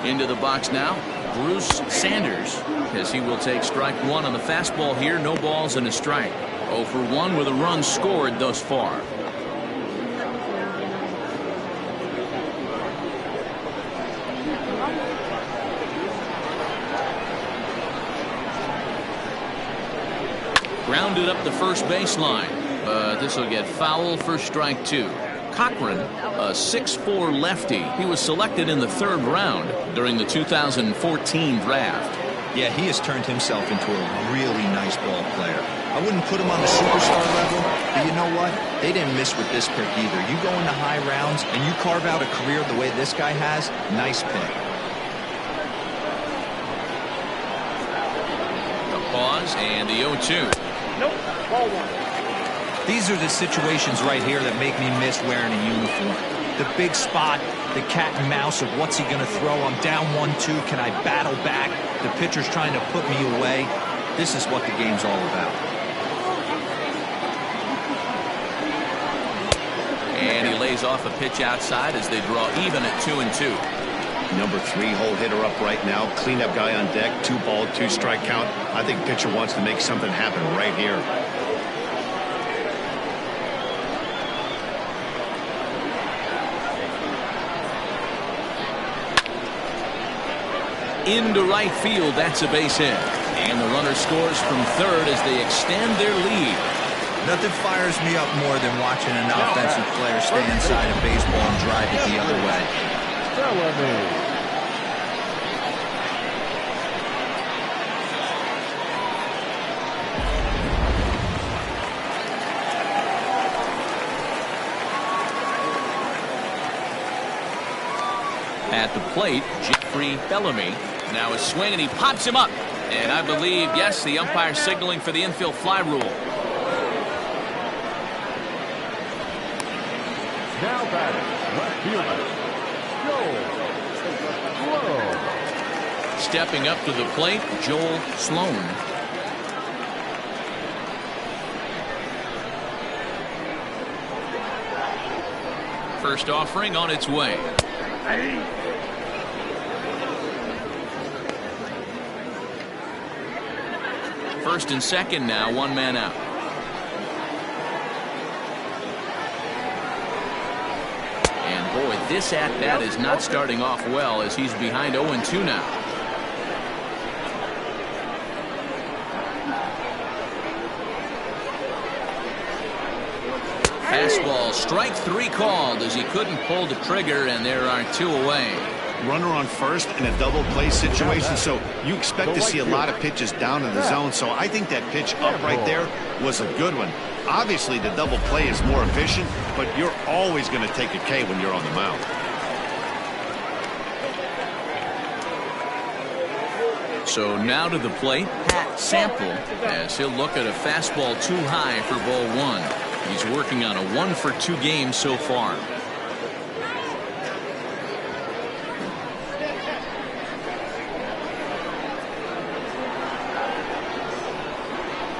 Into the box now, Bruce Sanders, as he will take strike 1 on the fastball here. No balls and a strike. 0 for 1 with a run scored thus far. Grounded up the first baseline, but this will get foul for strike 2. Cochran, a 6'4" lefty. He was selected in the 3rd round during the 2014 draft. Yeah, he has turned himself into a really nice ball player. I wouldn't put him on the superstar level, but you know what? They didn't miss with this pick either. You go into high rounds and you carve out a career the way this guy has, nice pick. The pause and the 0-2. Nope, ball 1. These are the situations right here that make me miss wearing a uniform. The big spot, the cat and mouse of what's he going to throw. I'm down 1-2. Can I battle back? The pitcher's trying to put me away. This is what the game's all about. And he lays off a pitch outside as they draw even at 2-2. Number 3 hole hitter up right now. Cleanup guy on deck. 2-ball, 2-strike count. I think pitcher wants to make something happen right here. Into right field, that's a base hit. And the runner scores from third as they extend their lead. Nothing fires me up more than watching an offensive player stay inside a baseball and drive it the other way. At the plate, Jeffrey Bellamy. Now a swing, and he pops him up. And I believe, yes, the umpire signaling for the infield fly rule. Now batting, left fielder, Joel Sloan. Stepping up to the plate, Joel Sloan. First offering on its way. First and second now, 1 man out. this at-bat is not starting off well as he's behind 0-2 now. Fastball, strike 3 called as he couldn't pull the trigger, and there are 2 away. Runner on first in a double play situation, so you expect to see a lot of pitches down in the zone. So I think that pitch up right there was a good one. Obviously, the double play is more efficient, but you're always going to take a K when you're on the mound. So now to the plate, Pat Sample, as he'll look at a fastball too high for ball 1. He's working on a 1-for-2 game so far.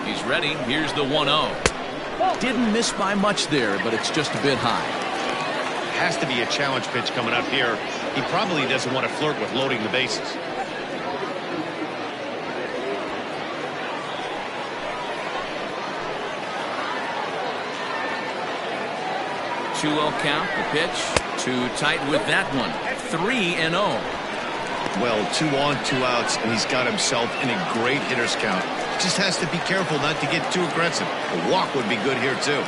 He's ready. Here's the 1-0. Didn't miss by much there, but it's just a bit high. Has to be a challenge pitch coming up here. He probably doesn't want to flirt with loading the bases. 2-0 count, the pitch. Too tight with that one. 3-0. Well, 2 on, 2 outs, and he's got himself in a great hitter's count. Just has to be careful not to get too aggressive. A walk would be good here, too.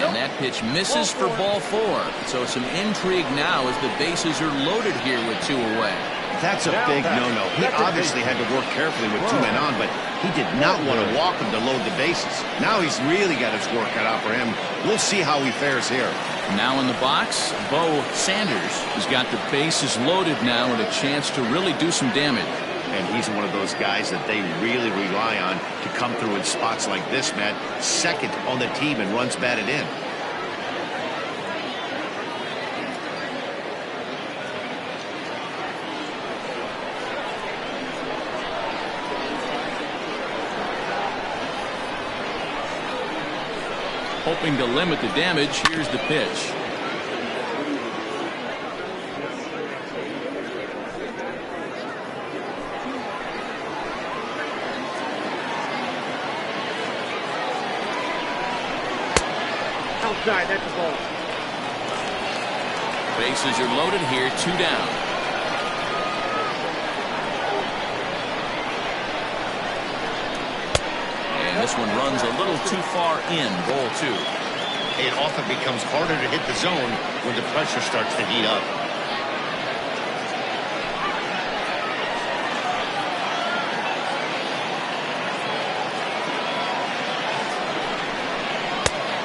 And that pitch misses for ball 4. So some intrigue now as the bases are loaded here with 2 away. That's a big no-no. He obviously had to work carefully with 2 men on, but he did not want to walk him to load the bases. Now he's really got his work cut out for him. We'll see how he fares here. Now in the box, Bo Sanders has got the bases loaded now and a chance to really do some damage. And he's one of those guys that they really rely on to come through in spots like this, Matt. Second on the team and runs batted in. Hoping to limit the damage, here's the pitch. Outside, that's the ball. Bases are loaded here, 2 down. And this one runs a little too far in, ball 2. It often becomes harder to hit the zone when the pressure starts to heat up.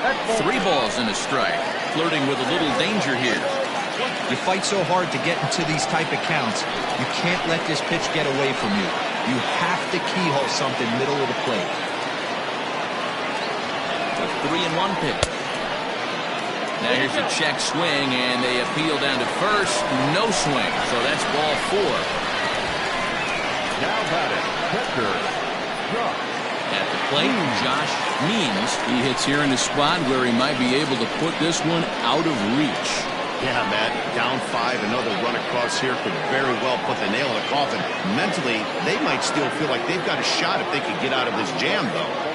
That's 3 balls and a strike. Flirting with a little danger here. You fight so hard to get into these type of counts. You can't let this pitch get away from you. You have to keyhole something middle of the plate. A 3-1 pitch. Now here's a check swing, and they appeal down to first. No swing, so that's ball 4. Now batting, pitcher, Josh. At the plate, Josh Means. He hits here in a spot where he might be able to put this one out of reach. Yeah, Matt, down 5, another run across here could very well put the nail in the coffin. Mentally, they might still feel like they've got a shot if they could get out of this jam, though.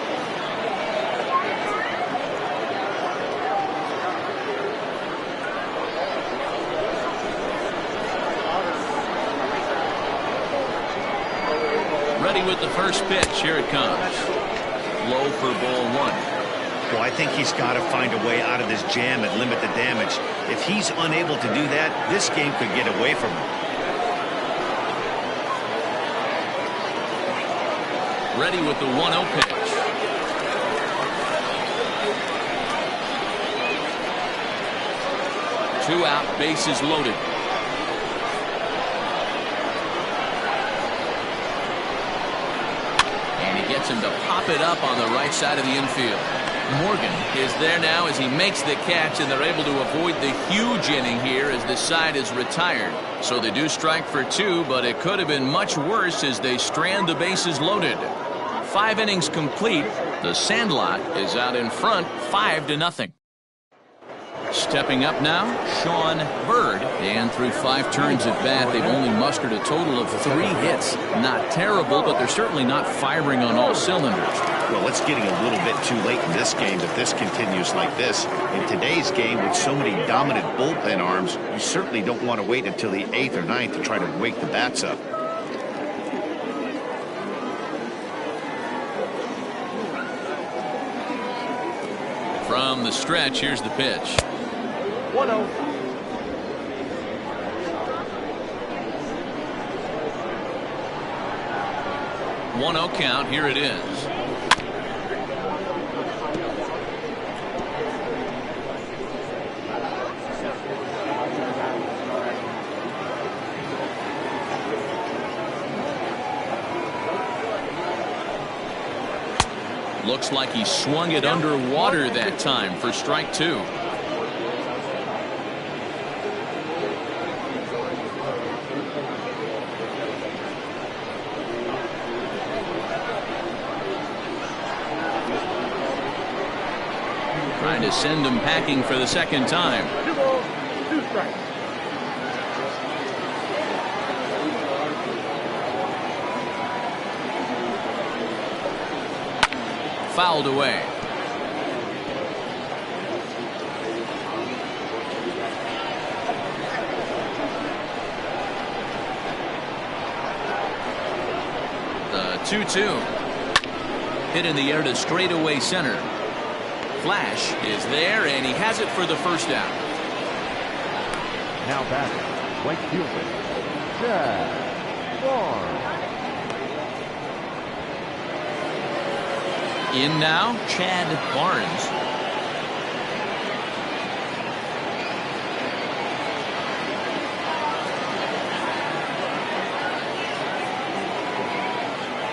Ready with the first pitch. Here it comes. Low for ball 1. Well, I think he's got to find a way out of this jam and limit the damage. If he's unable to do that, this game could get away from him. Ready with the 1-0 pitch. Two out, bases loaded. And he gets him to pop it up on the right side of the infield. Morgan is there now as he makes the catch, and they're able to avoid the huge inning here as the side is retired. So they do strike for 2, but it could have been much worse as they strand the bases loaded. 5 innings complete. The Sandlot is out in front, 5-0. Stepping up now, Sean Bird. And through 5 turns at bat, they've only mustered a total of 3 hits. Not terrible, but they're certainly not firing on all cylinders. Well, it's getting a little bit too late in this game if this continues like this. In today's game, with so many dominant bullpen arms, you certainly don't want to wait until the 8th or 9th to try to wake the bats up. From the stretch, here's the pitch. 1-0. 1-0 count. Here it is. Looks like he swung it underwater that time for strike 2. Trying to send him packing for the second time. 2 balls, 2 strikes. Fouled away. The 2-2. Hit in the air to straightaway center. Flash is there, and he has it for the first out. Now batting, right fielder, Chad Barnes. In now, Chad Barnes.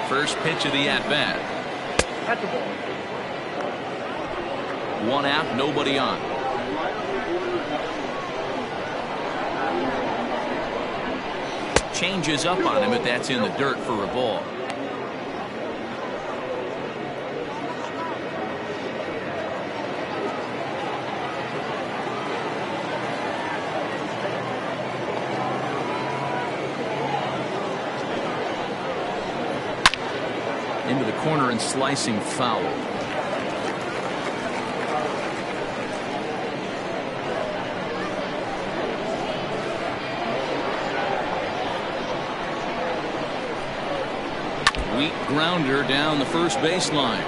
First pitch of the at-bat. That's a ball. 1 out, nobody on. Changes up on him, but that's in the dirt for a ball. Into the corner and slicing foul. Weak grounder down the first baseline.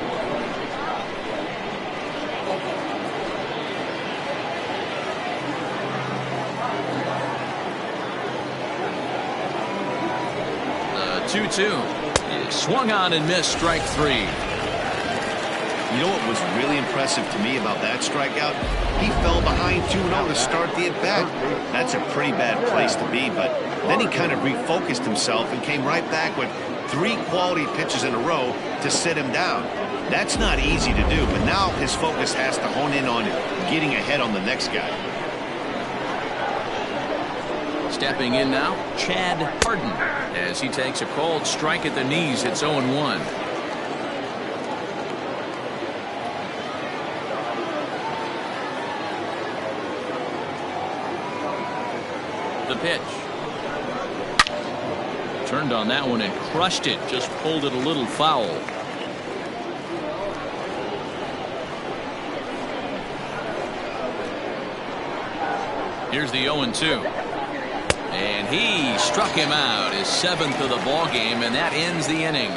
The 2-2 is swung on and missed, strike 3. You know what was really impressive to me about that strikeout? He fell behind 2-0 to start the at-bat. That's a pretty bad place to be, but then he kind of refocused himself and came right back with 3 quality pitches in a row to sit him down. That's not easy to do, but now his focus has to hone in on getting ahead on the next guy. Stepping in now, Chad Harden, as he takes a cold strike at the knees. It's 0-1. The pitch. Turned on that one and crushed it. Just pulled it a little foul. Here's the 0-2. And he struck him out, his 7th of the ball game, and that ends the inning.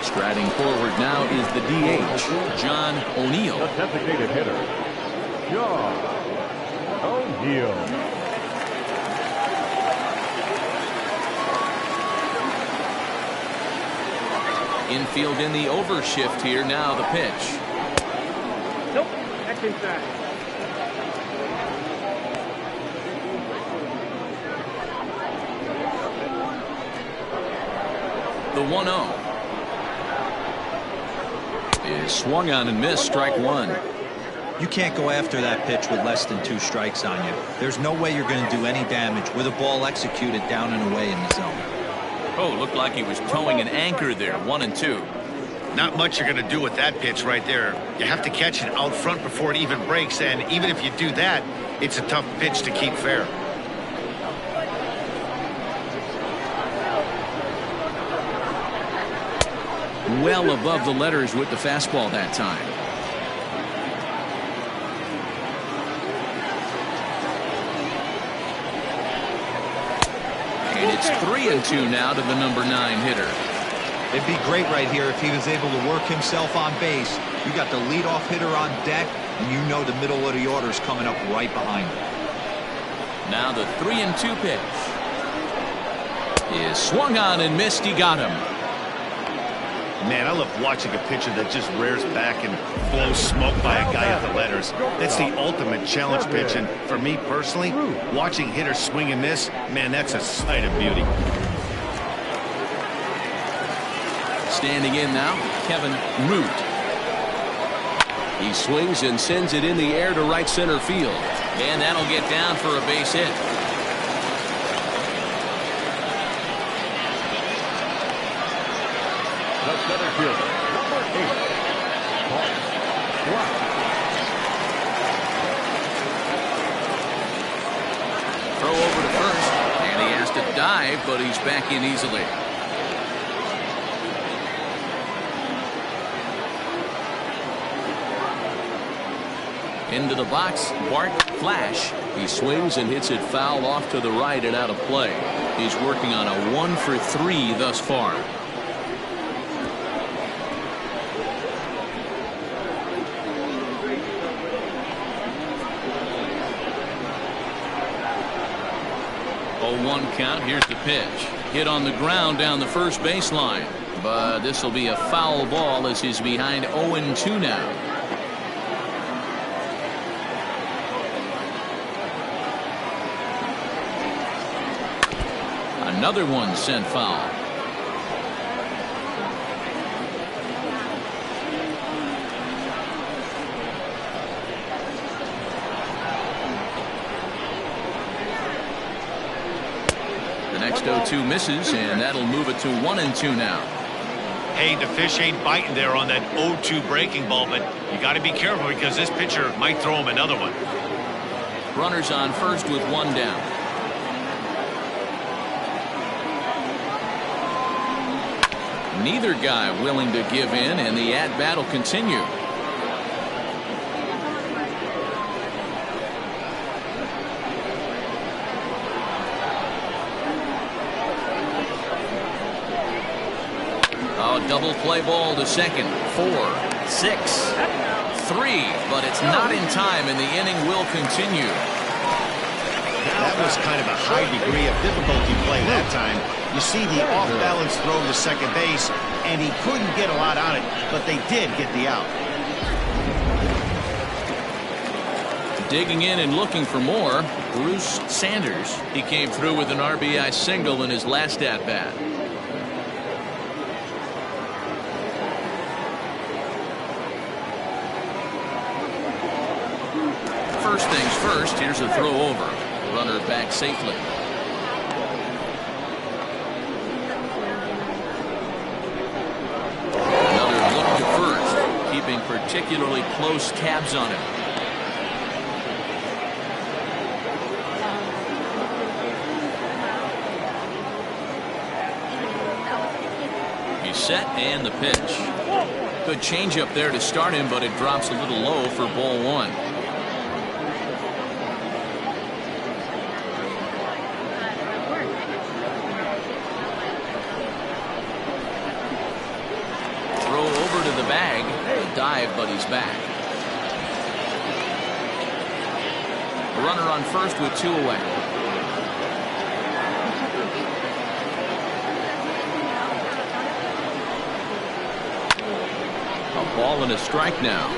Striding forward now is the DH, John O'Neill. The designated hitter, John O'Neill. Infield in the overshift here. Now the pitch. Nope, that's inside. The 1-0 is swung on and missed, strike 1. You can't go after that pitch with less than 2 strikes on you. There's no way you're going to do any damage with a ball executed down and away in the zone. Oh, looked like he was towing an anchor there. 1-2. Not much you're going to do with that pitch right there. You have to catch it out front before it even breaks, and even if you do that, it's a tough pitch to keep fair. Well above the letters with the fastball that time. And it's 3-2 now to the number 9 hitter. It'd be great right here if he was able to work himself on base. You got the leadoff hitter on deck, and you know the middle of the order is coming up right behind him. Now the 3-2 pitch is swung on and missed. He got him. Man, I love watching a pitcher that just rears back and blows smoke by a guy at the letters. That's the ultimate challenge pitch, and for me personally, watching hitters swing and miss, man, that's a sight of beauty. Standing in now, Kevin Root. He swings and sends it in the air to right center field, and that'll get down for a base hit. The center fielder, number 8, Paul. Throw over to first, and he has to dive, but he's back in easily. Into the box, Bart Flash. He swings and hits it foul off to the right and out of play. He's working on a 1-for-3 thus far. Oh, 1 count. Here's the pitch. Hit on the ground down the first baseline. But this will be a foul ball as he's behind 0-2 now. Another one sent foul. The next 0-2 misses, and that'll move it to 1-2 now. Hey, the fish ain't biting there on that 0-2 breaking ball, but you got to be careful because this pitcher might throw him another one. Runners on first with 1 down. Neither guy willing to give in, and the at-bat will continue. Oh, double play ball to second. 4, 6, 3, but it's not in time, and the inning will continue. That was kind of a high degree of difficulty play that time. You see the off-balance throw to second base, and he couldn't get a lot on it, but they did get the out. Digging in and looking for more, Bruce Sanders. He came through with an RBI single in his last at-bat. First things first, here's a throw over. Runner back safely. Another look to first, keeping particularly close tabs on him. He's set, and the pitch. Good changeup there to start him, but it drops a little low for ball 1. Dive, but he's back. A runner on first with 2 away. A ball and a strike now.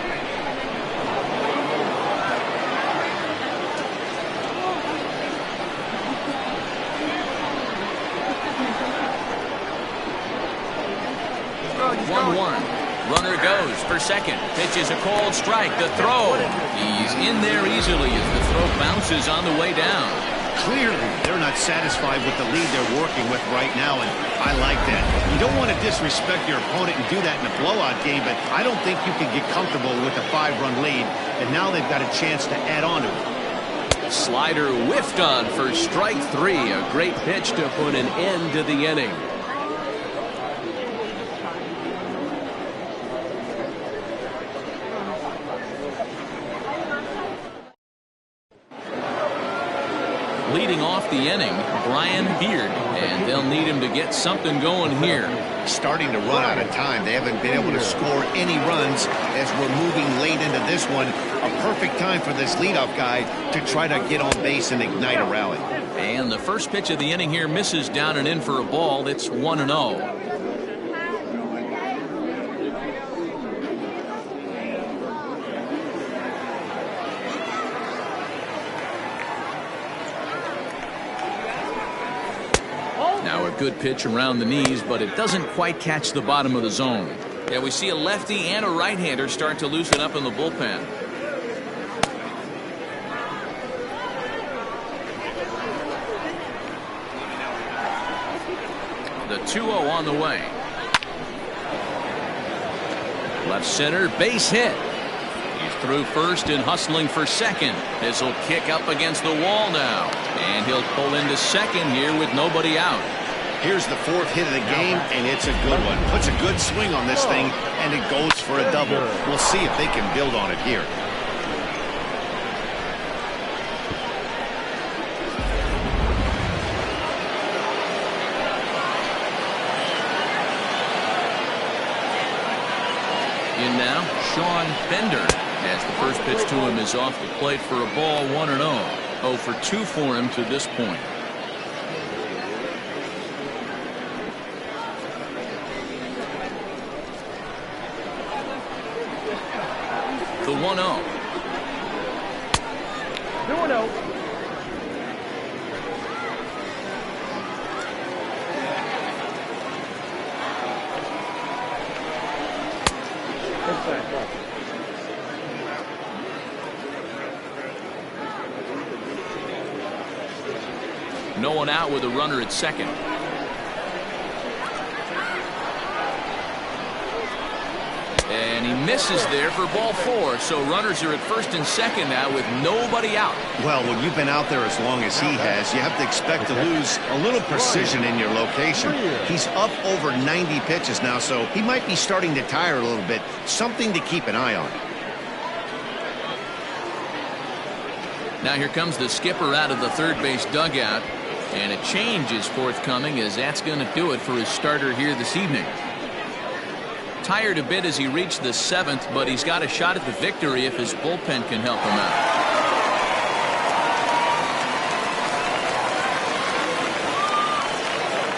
He's 1-1. Runner goes for second. Pitch is a called strike. The throw. He's in there easily as the throw bounces on the way down. Clearly, they're not not satisfied with the lead they're working with right now, and I like that. You don't want to disrespect your opponent and do that in a blowout game, but I don't think you can get comfortable with a 5-run lead, and now they've got a chance to add on to it. Slider whiffed on for strike 3. A great pitch to put an end to the inning. Leading off the inning, Brian Beard, and they'll need him to get something going here. Starting to run out of time. They haven't been able to score any runs as we're moving late into this one. A perfect time for this leadoff guy to try to get on base and ignite a rally. And the first pitch of the inning here misses down and in for a ball. It's 1-0. Now a good pitch around the knees, but it doesn't quite catch the bottom of the zone. Yeah, we see a lefty and a right-hander start to loosen up in the bullpen. The 2-0 on the way. Left center, base hit. He's through first and hustling for second. This will kick up against the wall now. And he'll pull into second here with nobody out. Here's the 4th hit of the game, and it's a good one. Puts a good swing on this thing, and it goes for a double. We'll see if they can build on it here. In now, Sean Bender, as the first pitch to him is off the plate for a ball. 1-0. 0 for 2 for him to this point. The 1-0. 2-0. No one out with a runner at second. And he misses there for ball 4. So runners are at first and second now with nobody out. Well, when you've been out there as long as he has, you have to expect to lose a little precision in your location. He's up over 90 pitches now, so he might be starting to tire a little bit. Something to keep an eye on. Now here comes the skipper out of the third base dugout. And a change is forthcoming, as that's going to do it for his starter here this evening. Tired a bit as he reached the 7th, but he's got a shot at the victory if his bullpen can help him out.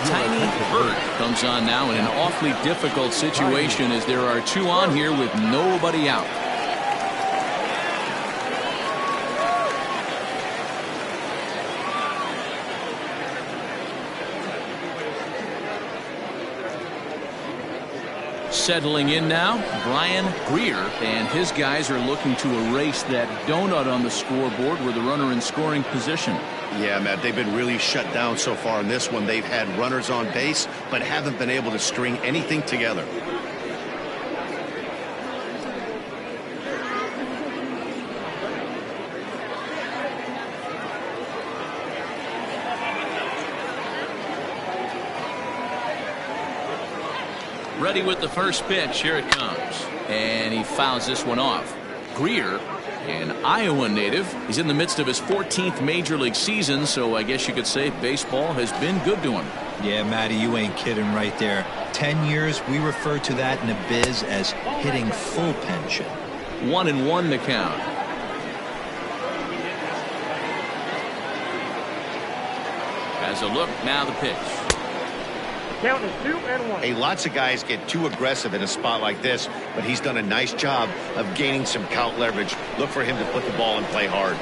Tiny Bird comes on now in an awfully difficult situation as there are 2 on here with nobody out. Settling in now, Brian Greer, and his guys are looking to erase that donut on the scoreboard with a runner in scoring position. Yeah, Matt, they've been really shut down so far in this one. They've had runners on base, but haven't been able to string anything together. Ready with the first pitch. Here it comes. And he fouls this one off. Greer, an Iowa native. He's in the midst of his 14th major league season, so I guess you could say baseball has been good to him. Yeah, Matty, you ain't kidding right there. 10 years, we refer to that in the biz as hitting full pension. 1-1 the count. As a look, now the pitch. Count is 2-1. Hey, lots of guys get too aggressive in a spot like this, but he's done a nice job of gaining some count leverage. Look for him to put the ball and play hard.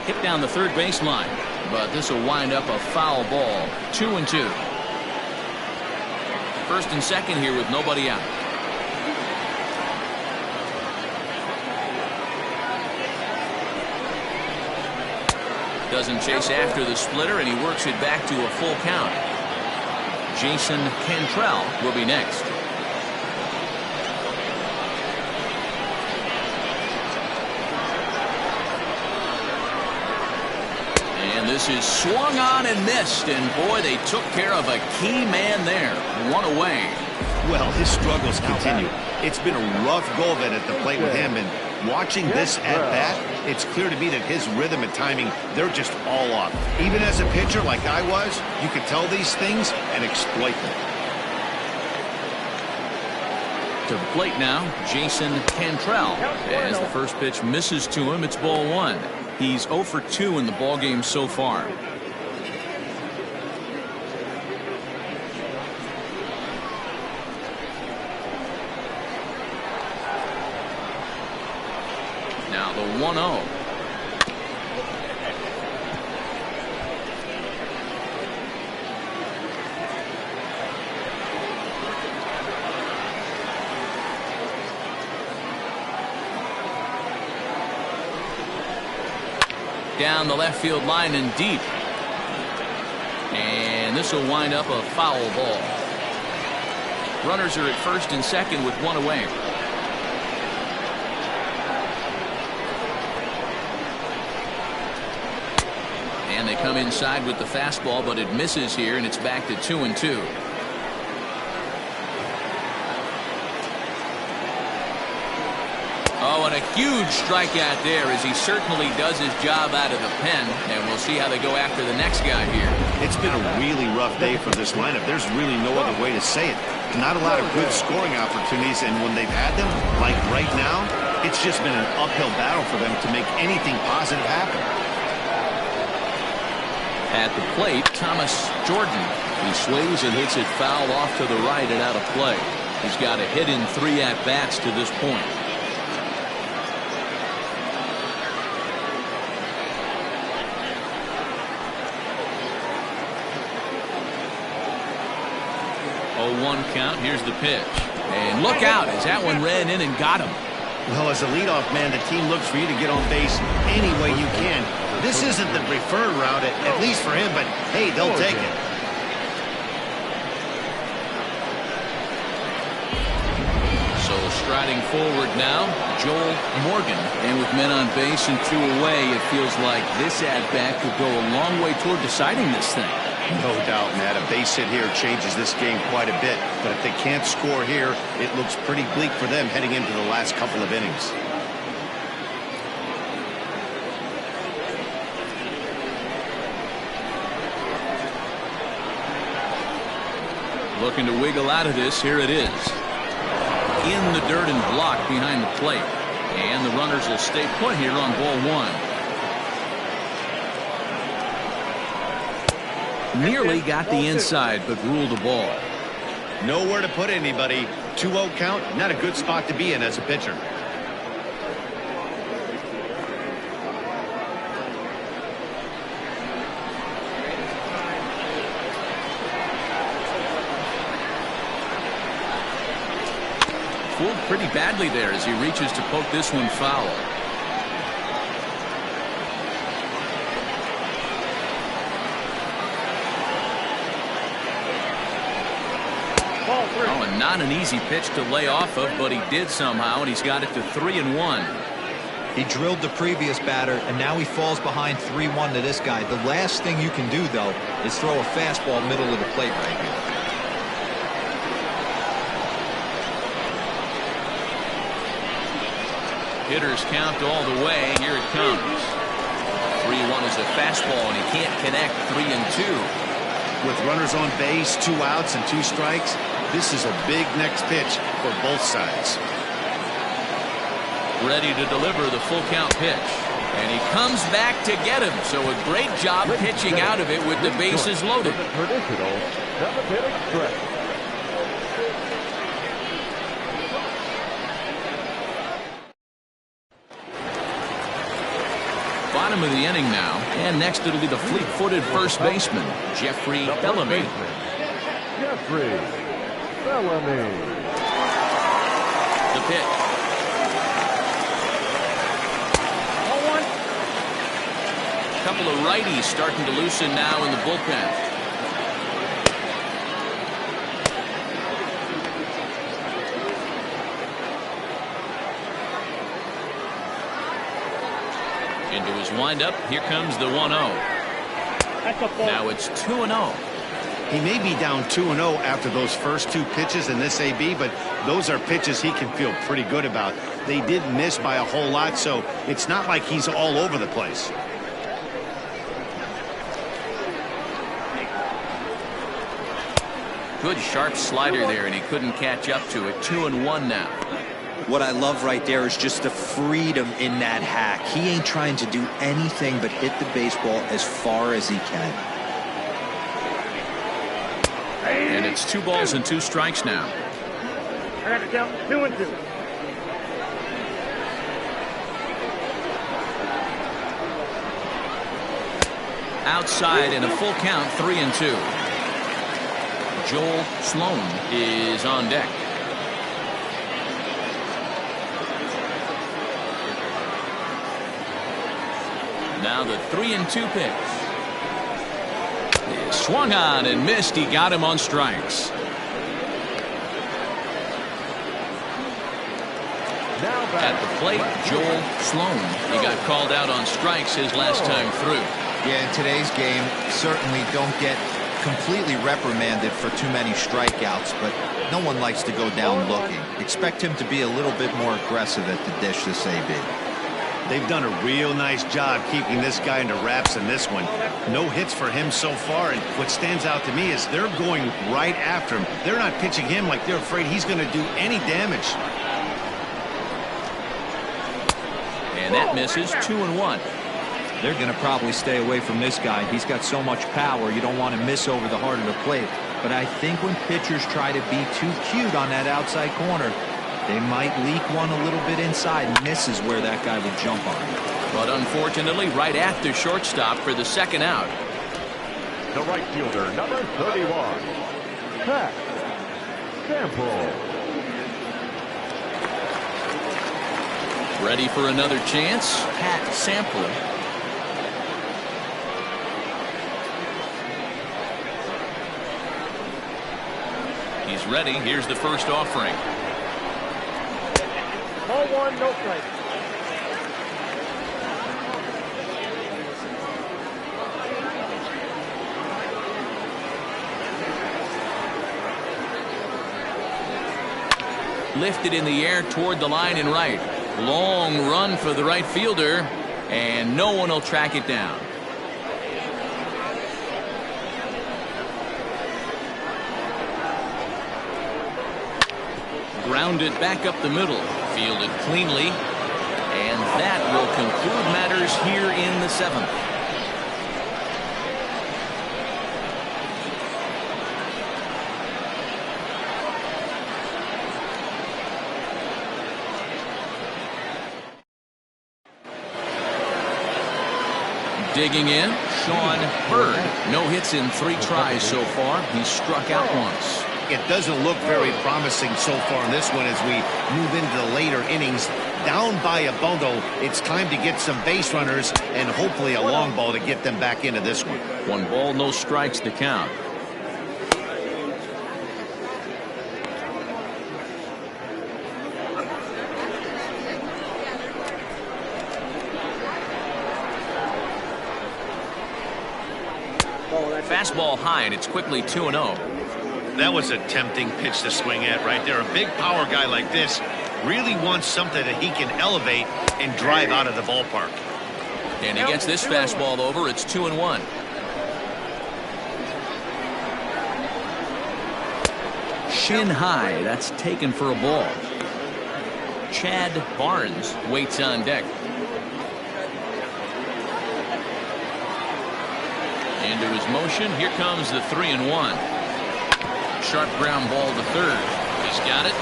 Hit down the third baseline, but this will wind up a foul ball. 2-2. First and second here with nobody out. Doesn't chase after the splitter, and he works it back to a full count. Jason Cantrell will be next. And this is swung on and missed, and boy, they took care of a key man there. One away. Well, his struggles continue. It's been a rough go of it at the plate with him, and watching this at bat, it's clear to me that his rhythm and timing, they're just all off. Even as a pitcher like I was, you could tell these things and exploit them. To the plate now, Jason Cantrell. As the first pitch misses to him, it's ball one. He's 0 for 2 in the ballgame so far. Now the 1-0. Down the left field line and deep. And this will wind up a foul ball. Runners are at first and second with one away. And they come inside with the fastball, but it misses here, and it's back to 2-2. Oh, and a huge strikeout there as he certainly does his job out of the pen, and we'll see how they go after the next guy here. It's been a really rough day for this lineup. There's really no other way to say it. Not a lot of good scoring opportunities, and when they've had them, like right now, it's just been an uphill battle for them to make anything positive happen. At the plate, Thomas Jordan. He swings and hits it foul off to the right and out of play. He's got a hit in 3 at-bats to this point. One count. Here's the pitch. And look out as that one ran in and got him. Well, as a leadoff man, the team looks for you to get on base any way you can. This isn't the preferred route, at least for him, but hey, they'll take it. So striding forward now, Joel Morgan. And with men on base and 2 away, it feels like this at-bat could go a long way toward deciding this thing. No doubt, Matt. A base hit here changes this game quite a bit. But if they can't score here, it looks pretty bleak for them heading into the last couple of innings. Looking to wiggle out of this. Here it is. In the dirt and blocked behind the plate. And the runners will stay put here on ball one. Nearly got the inside, but ruled the ball. Nowhere to put anybody. 2-0 count, not a good spot to be in as a pitcher. Fooled pretty badly there as he reaches to poke this one foul. Oh, and not an easy pitch to lay off of, but he did somehow, and he's got it to 3-1. He drilled the previous batter, and now he falls behind 3-1 to this guy. The last thing you can do, though, is throw a fastball middle of the plate right here. Hitters count all the way. Here it comes. 3-1 is a fastball, and he can't connect. 3-2. With runners on base, 2 outs and 2 strikes, this is a big next pitch for both sides. Ready to deliver the full count pitch. And he comes back to get him. So a great job pitching out of it with the bases loaded. Traditional 7th-inning stretch. Bottom of the inning now, and next it'll be the fleet-footed first baseman, Jeffrey Bellamy. Jeffrey Bellamy. The pitch. couple of righties starting to loosen now in the bullpen. Into his windup. Here comes the 1-0. Now it's 2-0. He may be down 2-0 after those first two pitches in this AB, but those are pitches he can feel pretty good about. They did miss by a whole lot, so it's not like he's all over the place. Good sharp slider there, and he couldn't catch up to it. 2-1 now. What I love right there is just the freedom in that hack. He ain't trying to do anything but hit the baseball as far as he can. And it's 2 balls and 2 strikes now. I got to count 2-2. Outside in a full count, 3-2. Joel Sloan is on deck. Now the 3-2 pitch. He swung on and missed. He got him on strikes. At the plate, Joel Sloan. He got called out on strikes his last time through. Yeah, in today's game, certainly don't get completely reprimanded for too many strikeouts, but no one likes to go down looking. Expect him to be a little bit more aggressive at the dish this AB. They've done a real nice job keeping this guy into wraps in this one. No hits for him so far, and what stands out to me is they're going right after him. They're not pitching him like they're afraid he's going to do any damage. And that misses. 2-1. They're going to probably stay away from this guy. He's got so much power, you don't want to miss over the heart of the plate. But I think when pitchers try to be too cute on that outside corner, they might leak one a little bit inside. Misses where that guy would jump on. But unfortunately, right after shortstop for the second out. The right fielder, number 31, Pat Sample. Ready for another chance? Pat Sample. He's ready. Here's the first offering. Ball 1, no strike. Lifted in the air toward the line and right. Long run for the right fielder, and no one will track it down. Grounded back up the middle. Fielded cleanly. And that will conclude matters here in the 7th. Digging in, Sean Bird. No hits in 3 tries so far. He's struck out once. It doesn't look very promising so far in this one as we move into the later innings. Down by a bundle, it's time to get some base runners and hopefully a long ball to get them back into this one. 1 ball, no strikes to count. Fastball high, and it's quickly 2-0. That was a tempting pitch to swing at right there. A big power guy like this really wants something that he can elevate and drive out of the ballpark. And he gets this fastball over. It's 2-1. Shin high. That's taken for a ball. Chad Barnes waits on deck. Into his motion. Here comes the 3-1. Sharp ground ball to third. He's got it.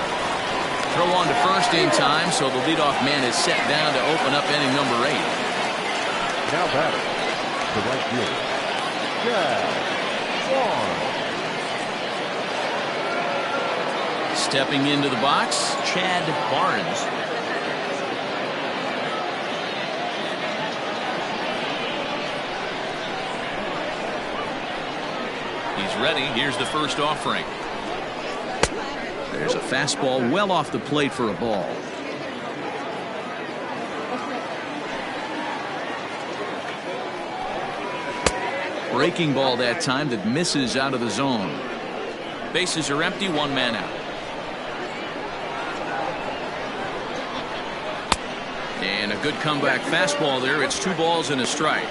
Throw on to first in time, so the leadoff man is set down to open up inning number 8. Now batter, the right fielder, Chad Barnes. Stepping into the box, Chad Barnes. Ready, here's the first offering. There's a fastball well off the plate for a ball. Breaking ball that time that misses out of the zone. Bases are empty, one man out. And a good comeback fastball there. It's 2 balls and a strike.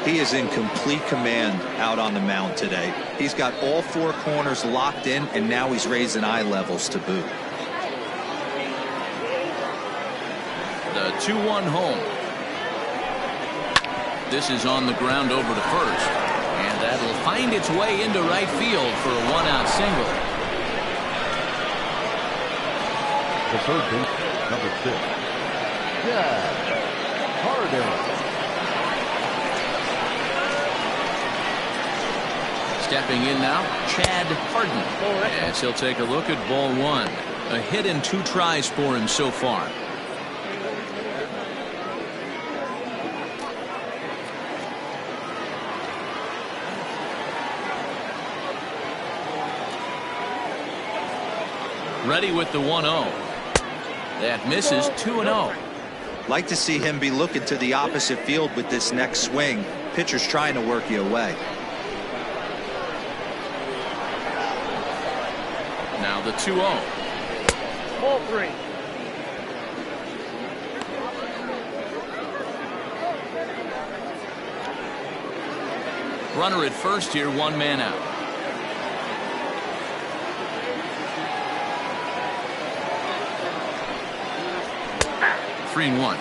He is in complete command out on the mound today. He's got all 4 corners locked in, and now he's raising eye levels to boot. The 2-1 home. This is on the ground over to first. And that'll find its way into right field for a 1-out single. The third baseman, number 6. Yeah. Harding. Stepping in now, Chad Hardin. As he'll take a look at ball 1. A hit and 2 tries for him so far. Ready with the 1-0. That misses. 2-0. Like to see him be looking to the opposite field with this next swing. Pitcher's trying to work you away. Now the 2-0. Ball 3. Runner at first here, 1 man out. Three and 1.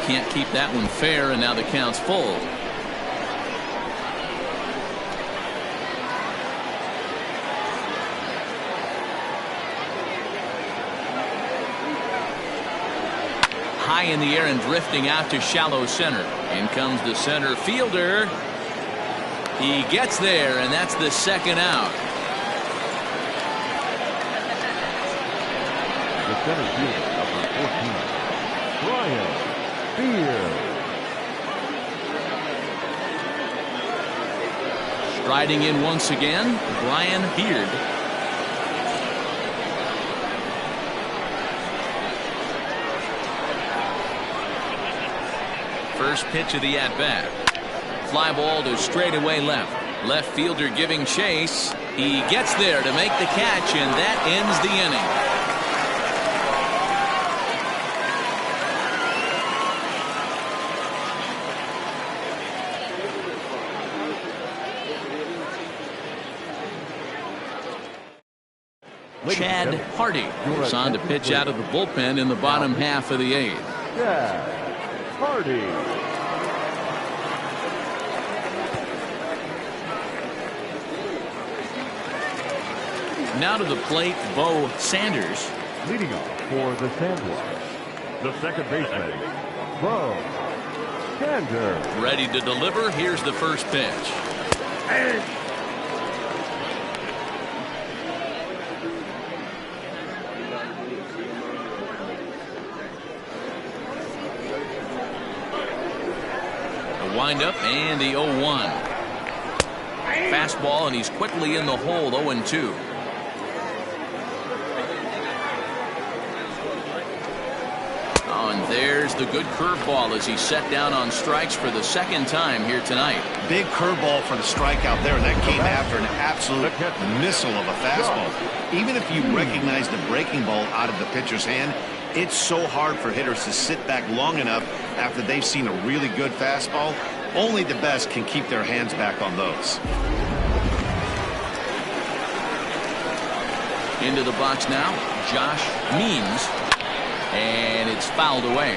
Can't keep that one fair, and now the count's full. High in the air and drifting out to shallow center. In comes the center fielder. He gets there, and that's the 2nd out. The center fielder, number 14, Brian Beard. Striding in once again, Brian Beard. First pitch of the at-bat. Fly ball to straightaway left. Left fielder giving chase. He gets there to make the catch, and that ends the inning. Chad Hardy goes on to pitch out of the bullpen in the bottom half of the 8th. Chad Hardy. Now to the plate, Bo Sanders. Leading off for the Sandwich, the second baseman, Bo Sanders. Ready to deliver. Here's the first pitch. The windup and the 0-1. Fastball, and he's quickly in the hole. 0-2. And there's the good curveball as he's set down on strikes for the 2nd time here tonight. Big curveball for the strikeout there, and that came after an absolute missile of a fastball. Even if you recognize the breaking ball out of the pitcher's hand, it's so hard for hitters to sit back long enough after they've seen a really good fastball. Only the best can keep their hands back on those. Into the box now, Josh Means. And it's fouled away.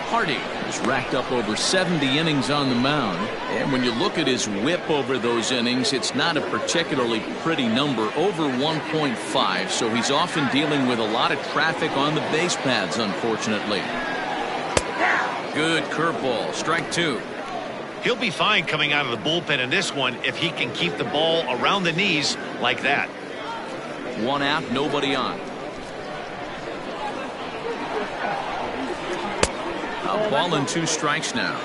Hardy has racked up over 70 innings on the mound. And when you look at his whip over those innings, it's not a particularly pretty number, over 1.5. So he's often dealing with a lot of traffic on the base paths, unfortunately. Good curveball, strike 2. He'll be fine coming out of the bullpen in this one if he can keep the ball around the knees like that. 1 out, nobody on. A ball and 2 strikes now.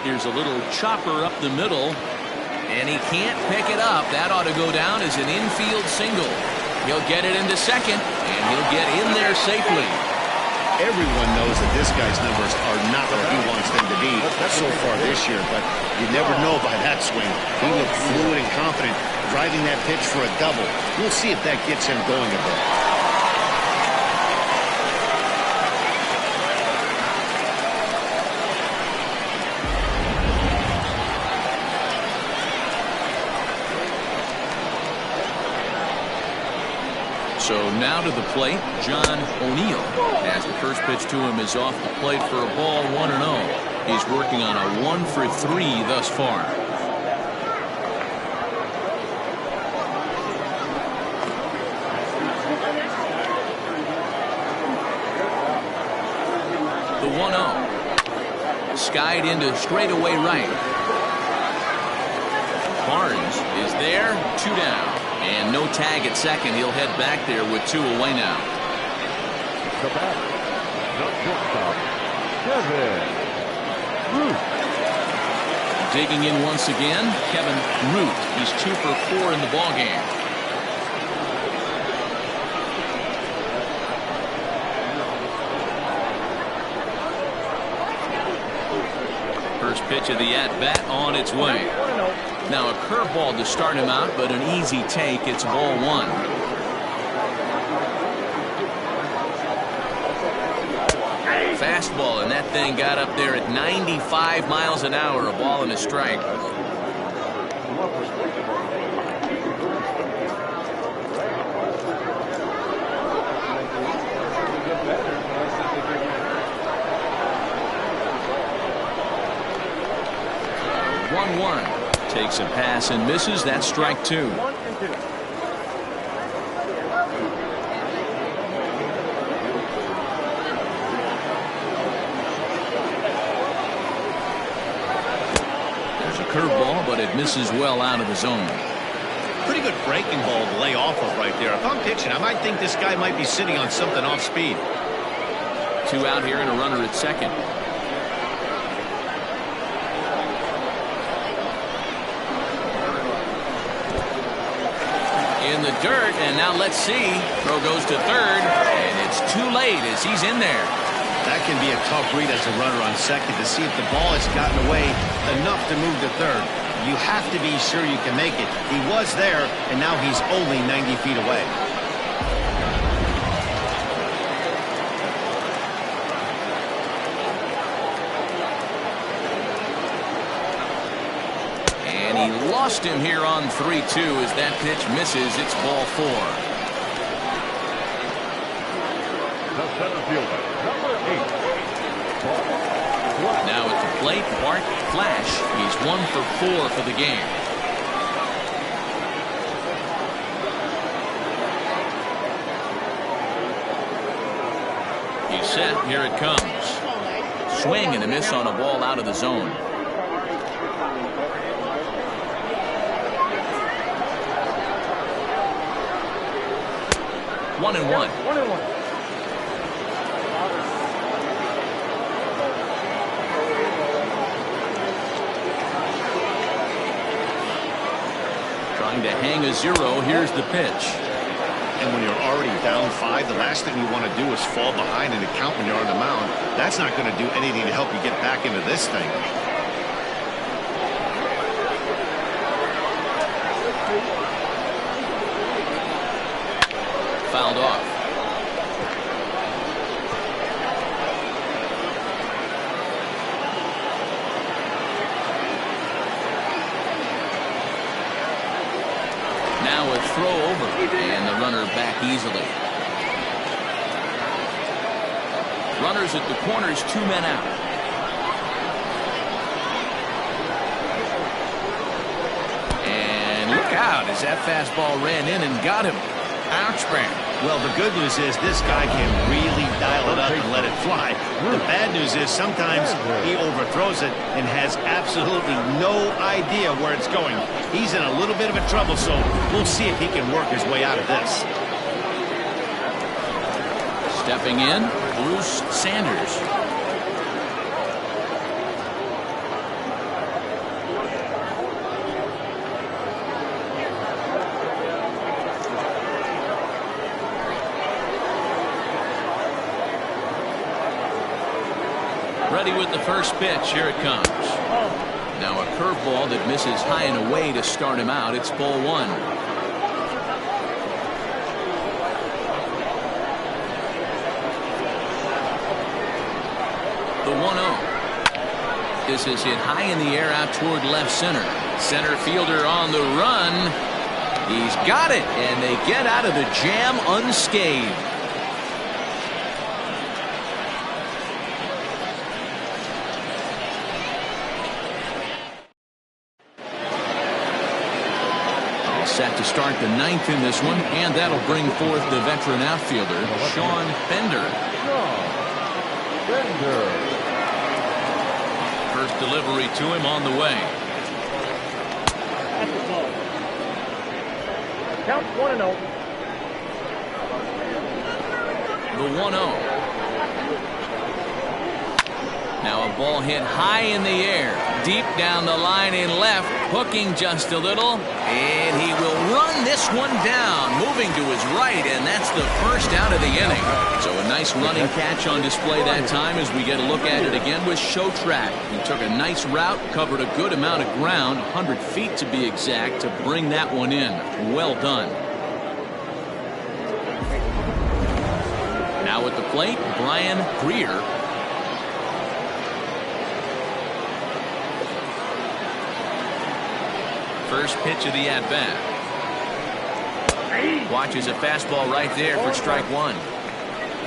Here's a little chopper up the middle, and he can't pick it up. That ought to go down as an infield single. He'll get it into second, and he'll get in there safely. Everyone knows that this guy's numbers are not where he wants them to be so far this year, but you never know by that swing. He looked fluid and confident, driving that pitch for a double. We'll see if that gets him going a bit. So now to the plate, John O'Neill, as the first pitch to him is off the plate for a ball, 1-0. He's working on a 1 for 3 thus far. The 1-0. Skied into straightaway right. Barnes is there, 2 down. And no tag at second. He'll head back there with 2 away now. The batter, the shortstop, Kevin Root. Digging in once again, Kevin Root. He's 2 for 4 in the ballgame. First pitch of the at-bat on its way. Now a curveball to start him out, but an easy take. It's ball 1. Fastball, and that thing got up there at 95 miles an hour. A ball and a strike. Takes a pass and misses. That's strike 2. There's a curveball, but it misses well out of the zone. Pretty good breaking ball to lay off of right there. If I'm pitching, I might think this guy might be sitting on something off speed. 2 out here and a runner at second. In the dirt, and now let's see. Throw goes to third, and it's too late as he's in there. That can be a tough read as a runner on second to see if the ball has gotten away enough to move to third. You have to be sure you can make it. He was there, and now he's only 90 feet away. Lost him here on 3-2 as that pitch misses. It's ball 4. The center fielder, number 8. Now at the plate, Bart Flash. He's 1 for 4 for the game. He's set. Here it comes. Swing and a miss on a ball out of the zone. 1-1. Trying to hang a 0. Here's the pitch. And when you're already down 5, the last thing you want to do is fall behind in the count when you're on the mound. That's not going to do anything to help you get back into this thing. Fouled off. Now a throw over, and the runner back easily. Runners at the corners, 2 men out. And look out as that fastball ran in and got him. Ouch, man. Well, the good news is this guy can really dial it up and let it fly. The bad news is sometimes he overthrows it and has absolutely no idea where it's going. He's in a little bit of a trouble, so we'll see if he can work his way out of this. Stepping in, Bruce Sanders. Ready with the first pitch. Here it comes. Now a curveball that misses high and away to start him out. It's ball one. The 1-0. This is hit high in the air out toward left center. Center fielder on the run. He's got it, and they get out of the jam unscathed. Set to start the ninth in this one, and that'll bring forth the veteran outfielder, Sean Bender. First delivery to him on the way. That's the ball. Count 1-0. The 1-0. Now a ball hit high in the air, deep down the line in left, hooking just a little, and he will run this one down, moving to his right, and that's the first out of the inning. So a nice running catch on display that time as we get a look at it again with Show Track. He took a nice route, covered a good amount of ground, 100 feet to be exact, to bring that one in. Well done. Now at the plate, Brian Greer. First pitch of the at-bat. Watches a fastball right there for strike one.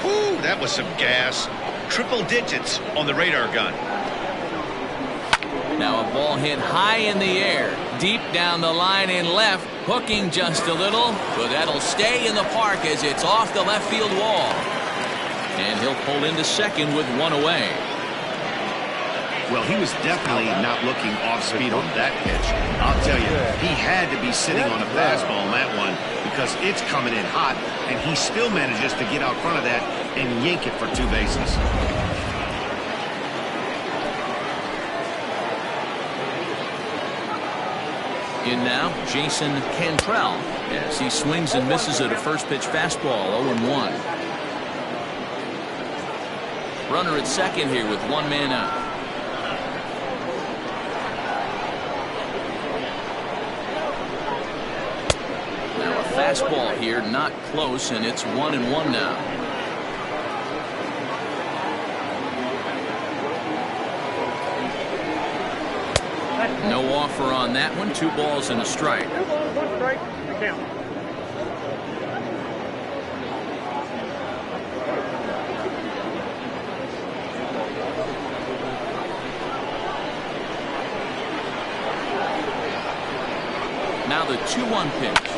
Whew, that was some gas. Triple digits on the radar gun. Now a ball hit high in the air, deep down the line in left, hooking just a little, but that'll stay in the park as it's off the left field wall. And he'll pull into second with one away. Well, he was definitely not looking off speed on that pitch. I'll tell you, he had to be sitting on a fastball on that one because it's coming in hot, and he still manages to get out front of that and yank it for two bases. In now, Jason Cantrell, as he swings and misses at a first pitch fastball, 0-1. Runner at second here with one man out. Fastball here, not close, and it's 1-1 now. No offer on that one. 2 balls and a strike. 2 balls, 1 strike. The count. Now the 2-1 pitch.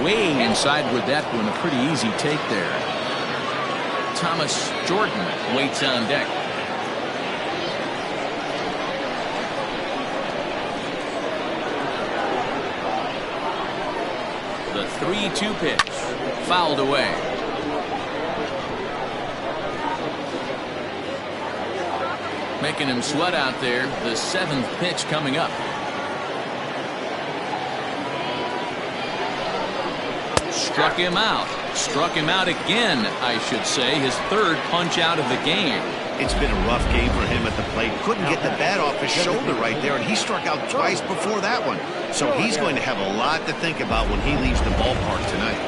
Way inside with that one, a pretty easy take there. Thomas Jordan waits on deck. The 3-2 pitch, fouled away. Making him sweat out there. The 7th pitch coming up. Struck him out. Struck him out again, I should say. His 3rd punch out of the game. It's been a rough game for him at the plate. Couldn't get the bat off his shoulder right there, and he struck out twice before that one. So he's going to have a lot to think about when he leaves the ballpark tonight.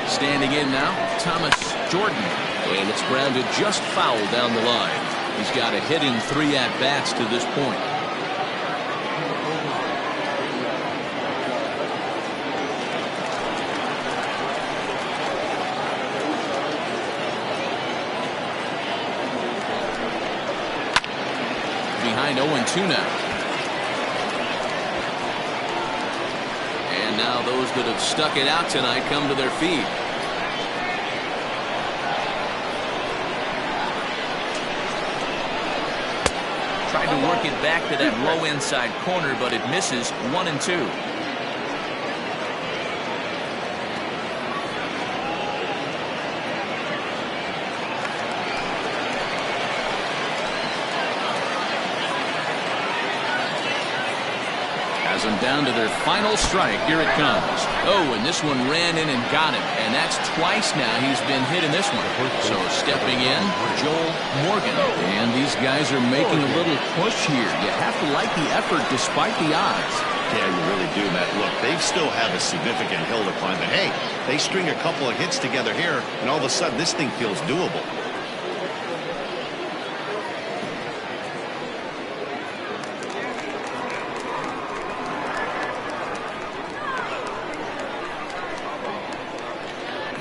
Standing in now, Thomas Jordan. And it's grounded just foul down the line. He's got a hit in 3 at-bats to this point. behind 0-2 now. And now those that have stuck it out tonight come to their feet. Tried to work it back to that low inside corner, but it misses. 1-2. Has them down to their final strike. Here it comes. Oh, and this one ran in and got him. And that's twice now he's been hit in this one. So stepping in, Joel Morgan. And these guys are making a little push here. You have to like the effort despite the odds. Yeah, you really do, Matt. Look, they still have a significant hill to climb. But hey, they string a couple of hits together here, and all of a sudden this thing feels doable.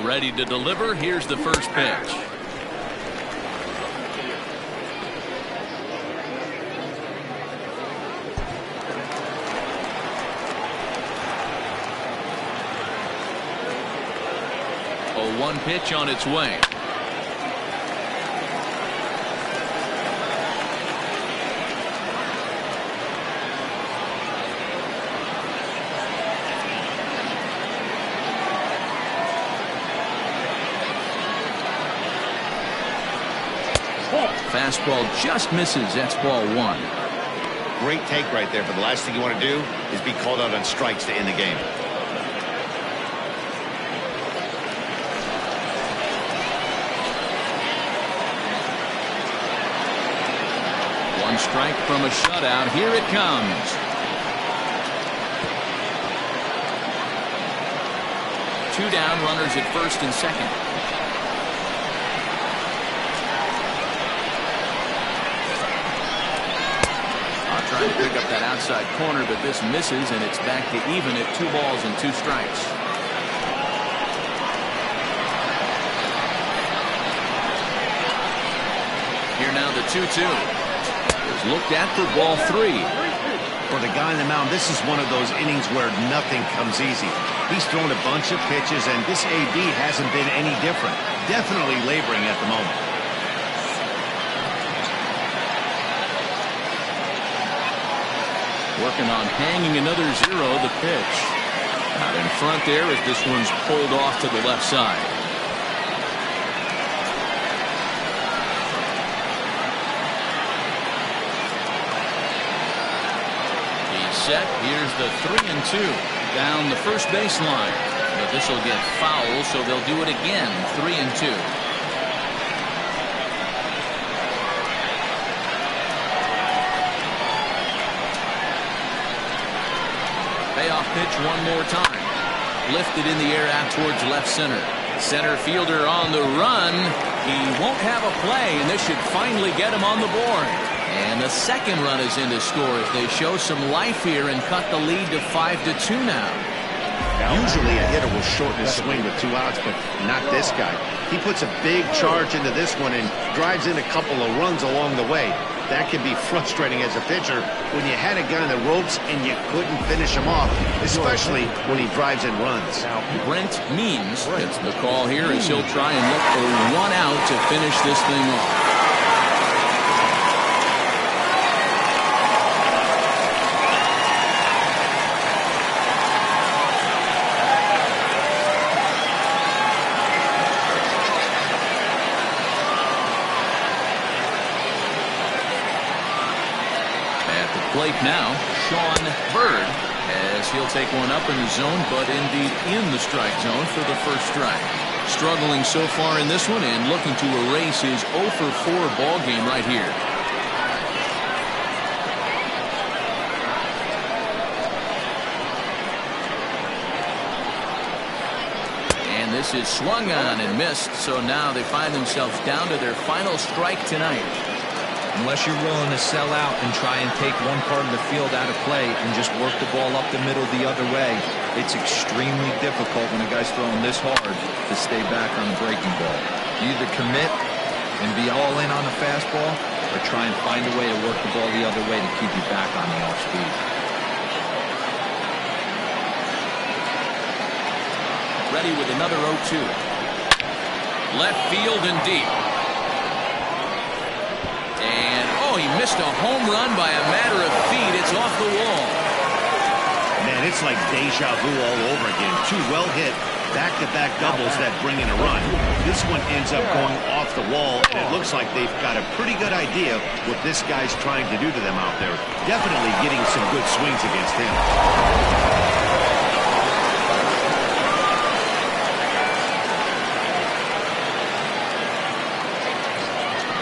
Ready to deliver. Here's the first pitch. A 1 pitch on its way. Fastball just misses. That's ball 1. Great take right there, but the last thing you want to do is be called out on strikes to end the game. One strike from a shutout. Here it comes. Two down, runners at first and second. Trying to pick up that outside corner, but this misses, and it's back to even at 2 balls and 2 strikes. Here now the 2-2 is looked at for ball 3. For the guy on the mound, this is one of those innings where nothing comes easy. He's thrown a bunch of pitches, and this AB hasn't been any different. Definitely laboring at the moment. Working on hanging another 0. The pitch out in front there as this one's pulled off to the left side. He's set. Here's the 3-2 down the first baseline, but this will get foul, so they'll do it again. 3-2. Payoff pitch one more time. Lifted in the air out towards left center. Center fielder on the run. He won't have a play, and this should finally get him on the board. And the second run is in to score as they show some life here and cut the lead to 5-2 now. Usually a hitter will shorten his swing with 2 outs, but not this guy. He puts a big charge into this one and drives in a couple of runs along the way. That can be frustrating as a pitcher when you had a guy on the ropes and you couldn't finish him off, especially when he drives in runs. Brent Means gets the call here as he'll try and look for 1 out to finish this thing off. Plate now, Sean Bird, as he'll take one up in the zone, but indeed in the strike zone for the first strike. Struggling so far in this one and looking to erase his 0-for-4 ball game right here. And this is swung on and missed, so now they find themselves down to their final strike tonight. Unless you're willing to sell out and try and take one part of the field out of play and just work the ball up the middle the other way, it's extremely difficult when a guy's throwing this hard to stay back on the breaking ball. You either commit and be all in on the fastball, or try and find a way to work the ball the other way to keep you back on the off speed. Ready with another 0-2. Left field and deep. And, oh, he missed a home run by a matter of feet. It's off the wall. Man, it's like deja vu all over again. Two well-hit, back-to-back doubles that bring in a run. This one ends up going off the wall, and it looks like they've got a pretty good idea what this guy's trying to do to them out there. Definitely getting some good swings against him.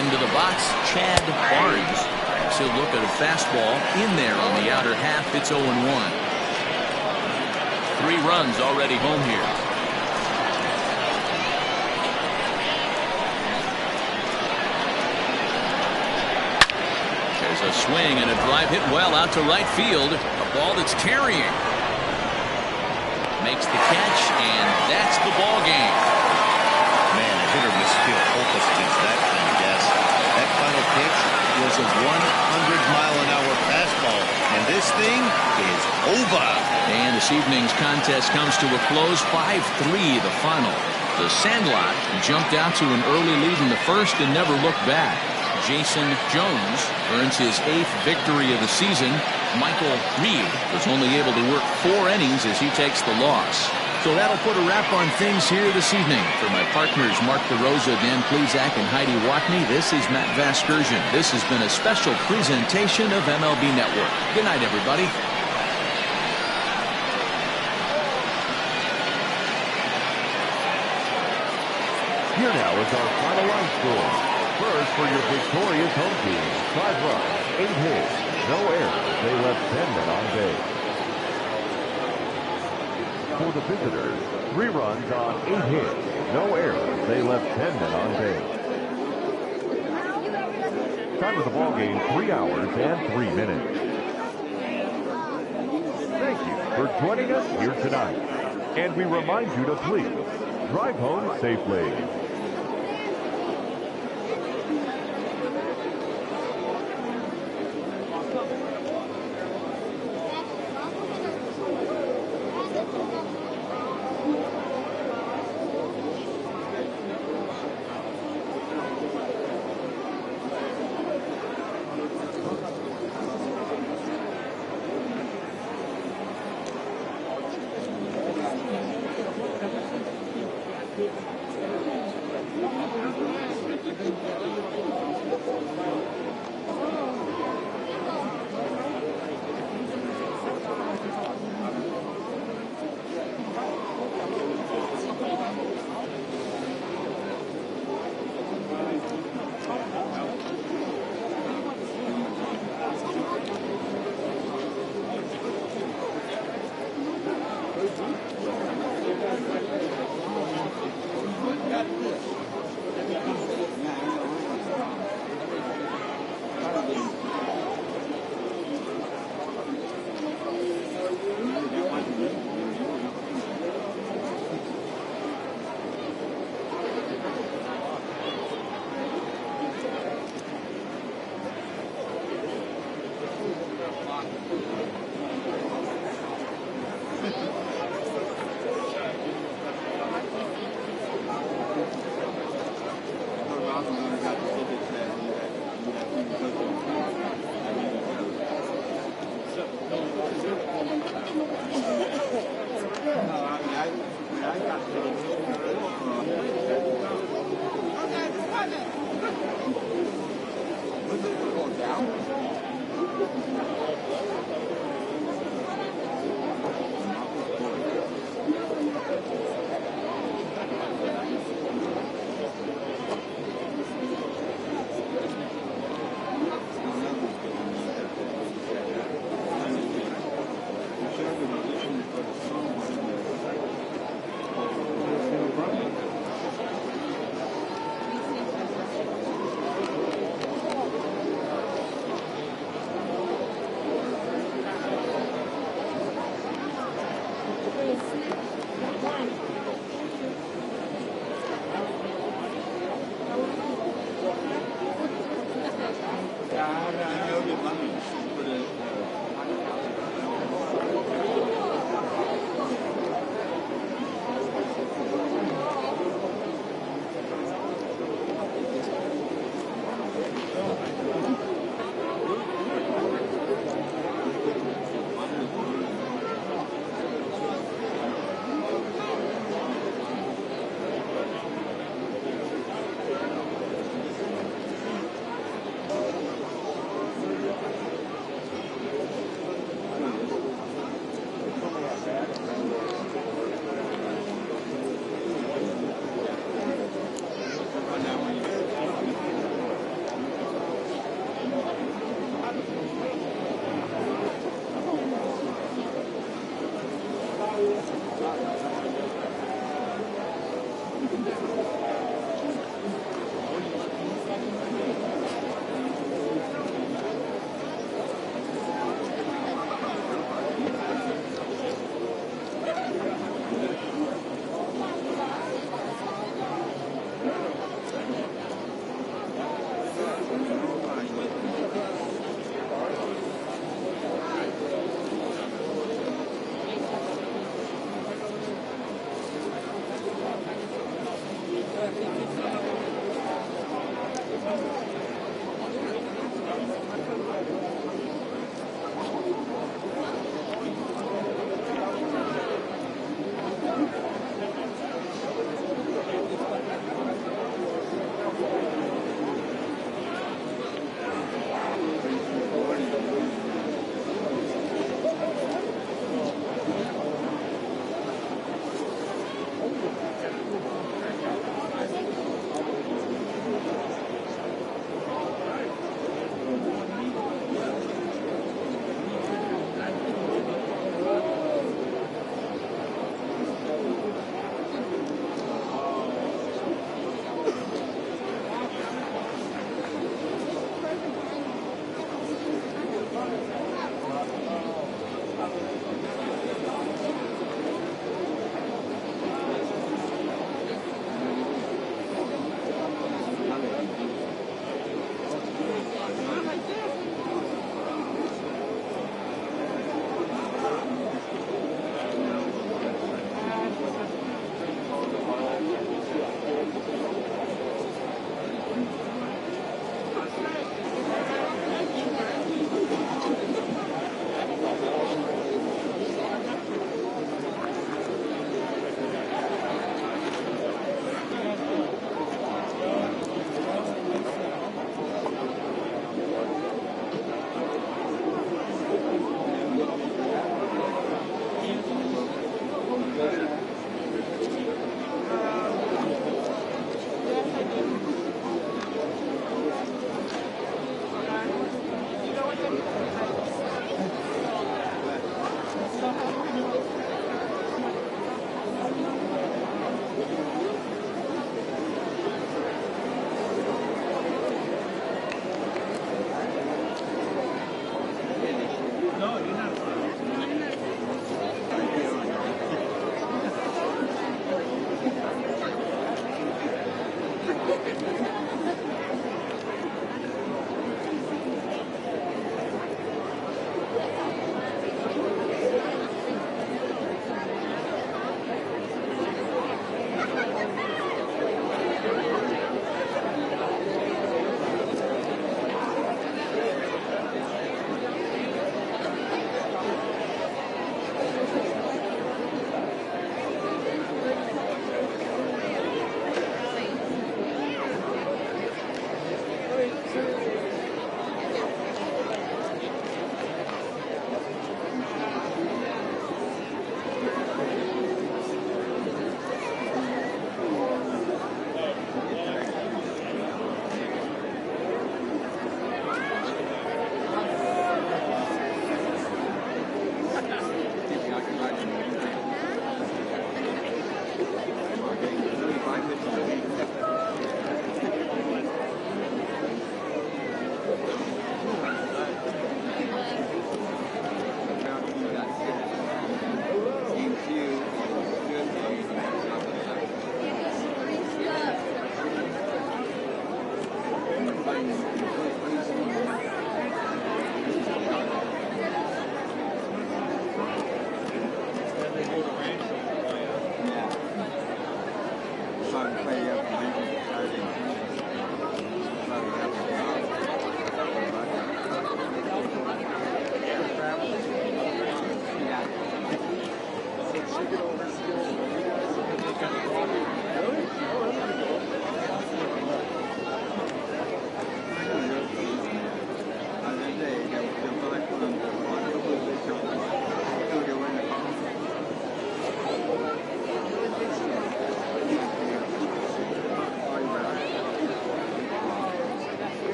Into the box, Chad Barnes. He'll look at a fastball in there on the outer half. It's 0-1. 3 runs already home here. There's a swing and a drive hit well out to right field. A ball that's carrying. Makes the catch, and that's the ball game. Man, a hitter must feel hopeless against that kind of gas. That final pitch was a 100-mile-an-hour fastball, and this thing is over. And this evening's contest comes to a close, 5-3 the final. The Sandlot jumped out to an early lead in the first and never looked back. Jason Jones earns his 8th victory of the season. Michael Reed was only able to work 4 innings as he takes the loss. So that'll put a wrap on things here this evening. For my partners Mark DeRosa, Dan Plezak, and Heidi Watney, this is Matt Vasgersian. This has been a special presentation of MLB Network. Good night, everybody. Here now is our final line score. First, for your victorious home team, 5 runs, 8 hits, no errors. They left 10 men on base. For the visitors, 3 runs on 8 hits, no errors. They left 10 men on base. Time of the ball game, 3 hours and 3 minutes. Thank you for joining us here tonight. And we remind you to please drive home safely.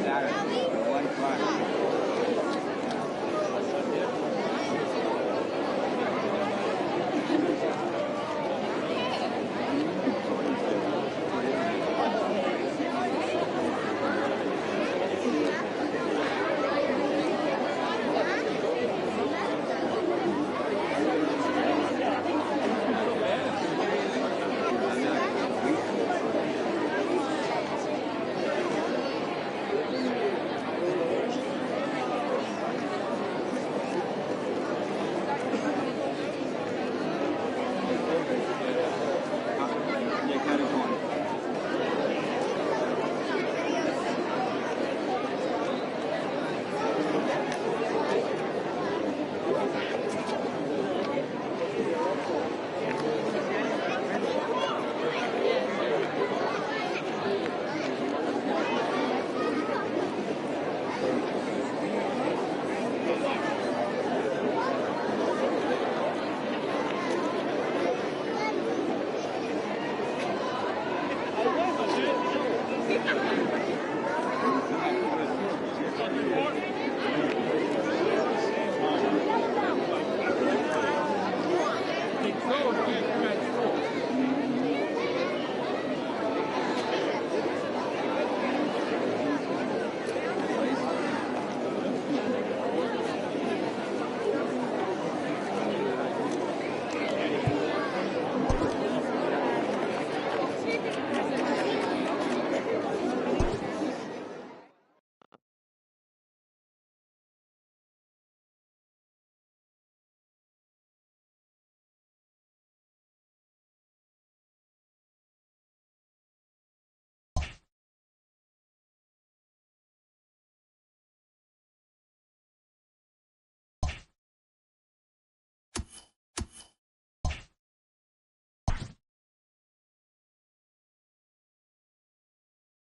Saturday, 1 Friday.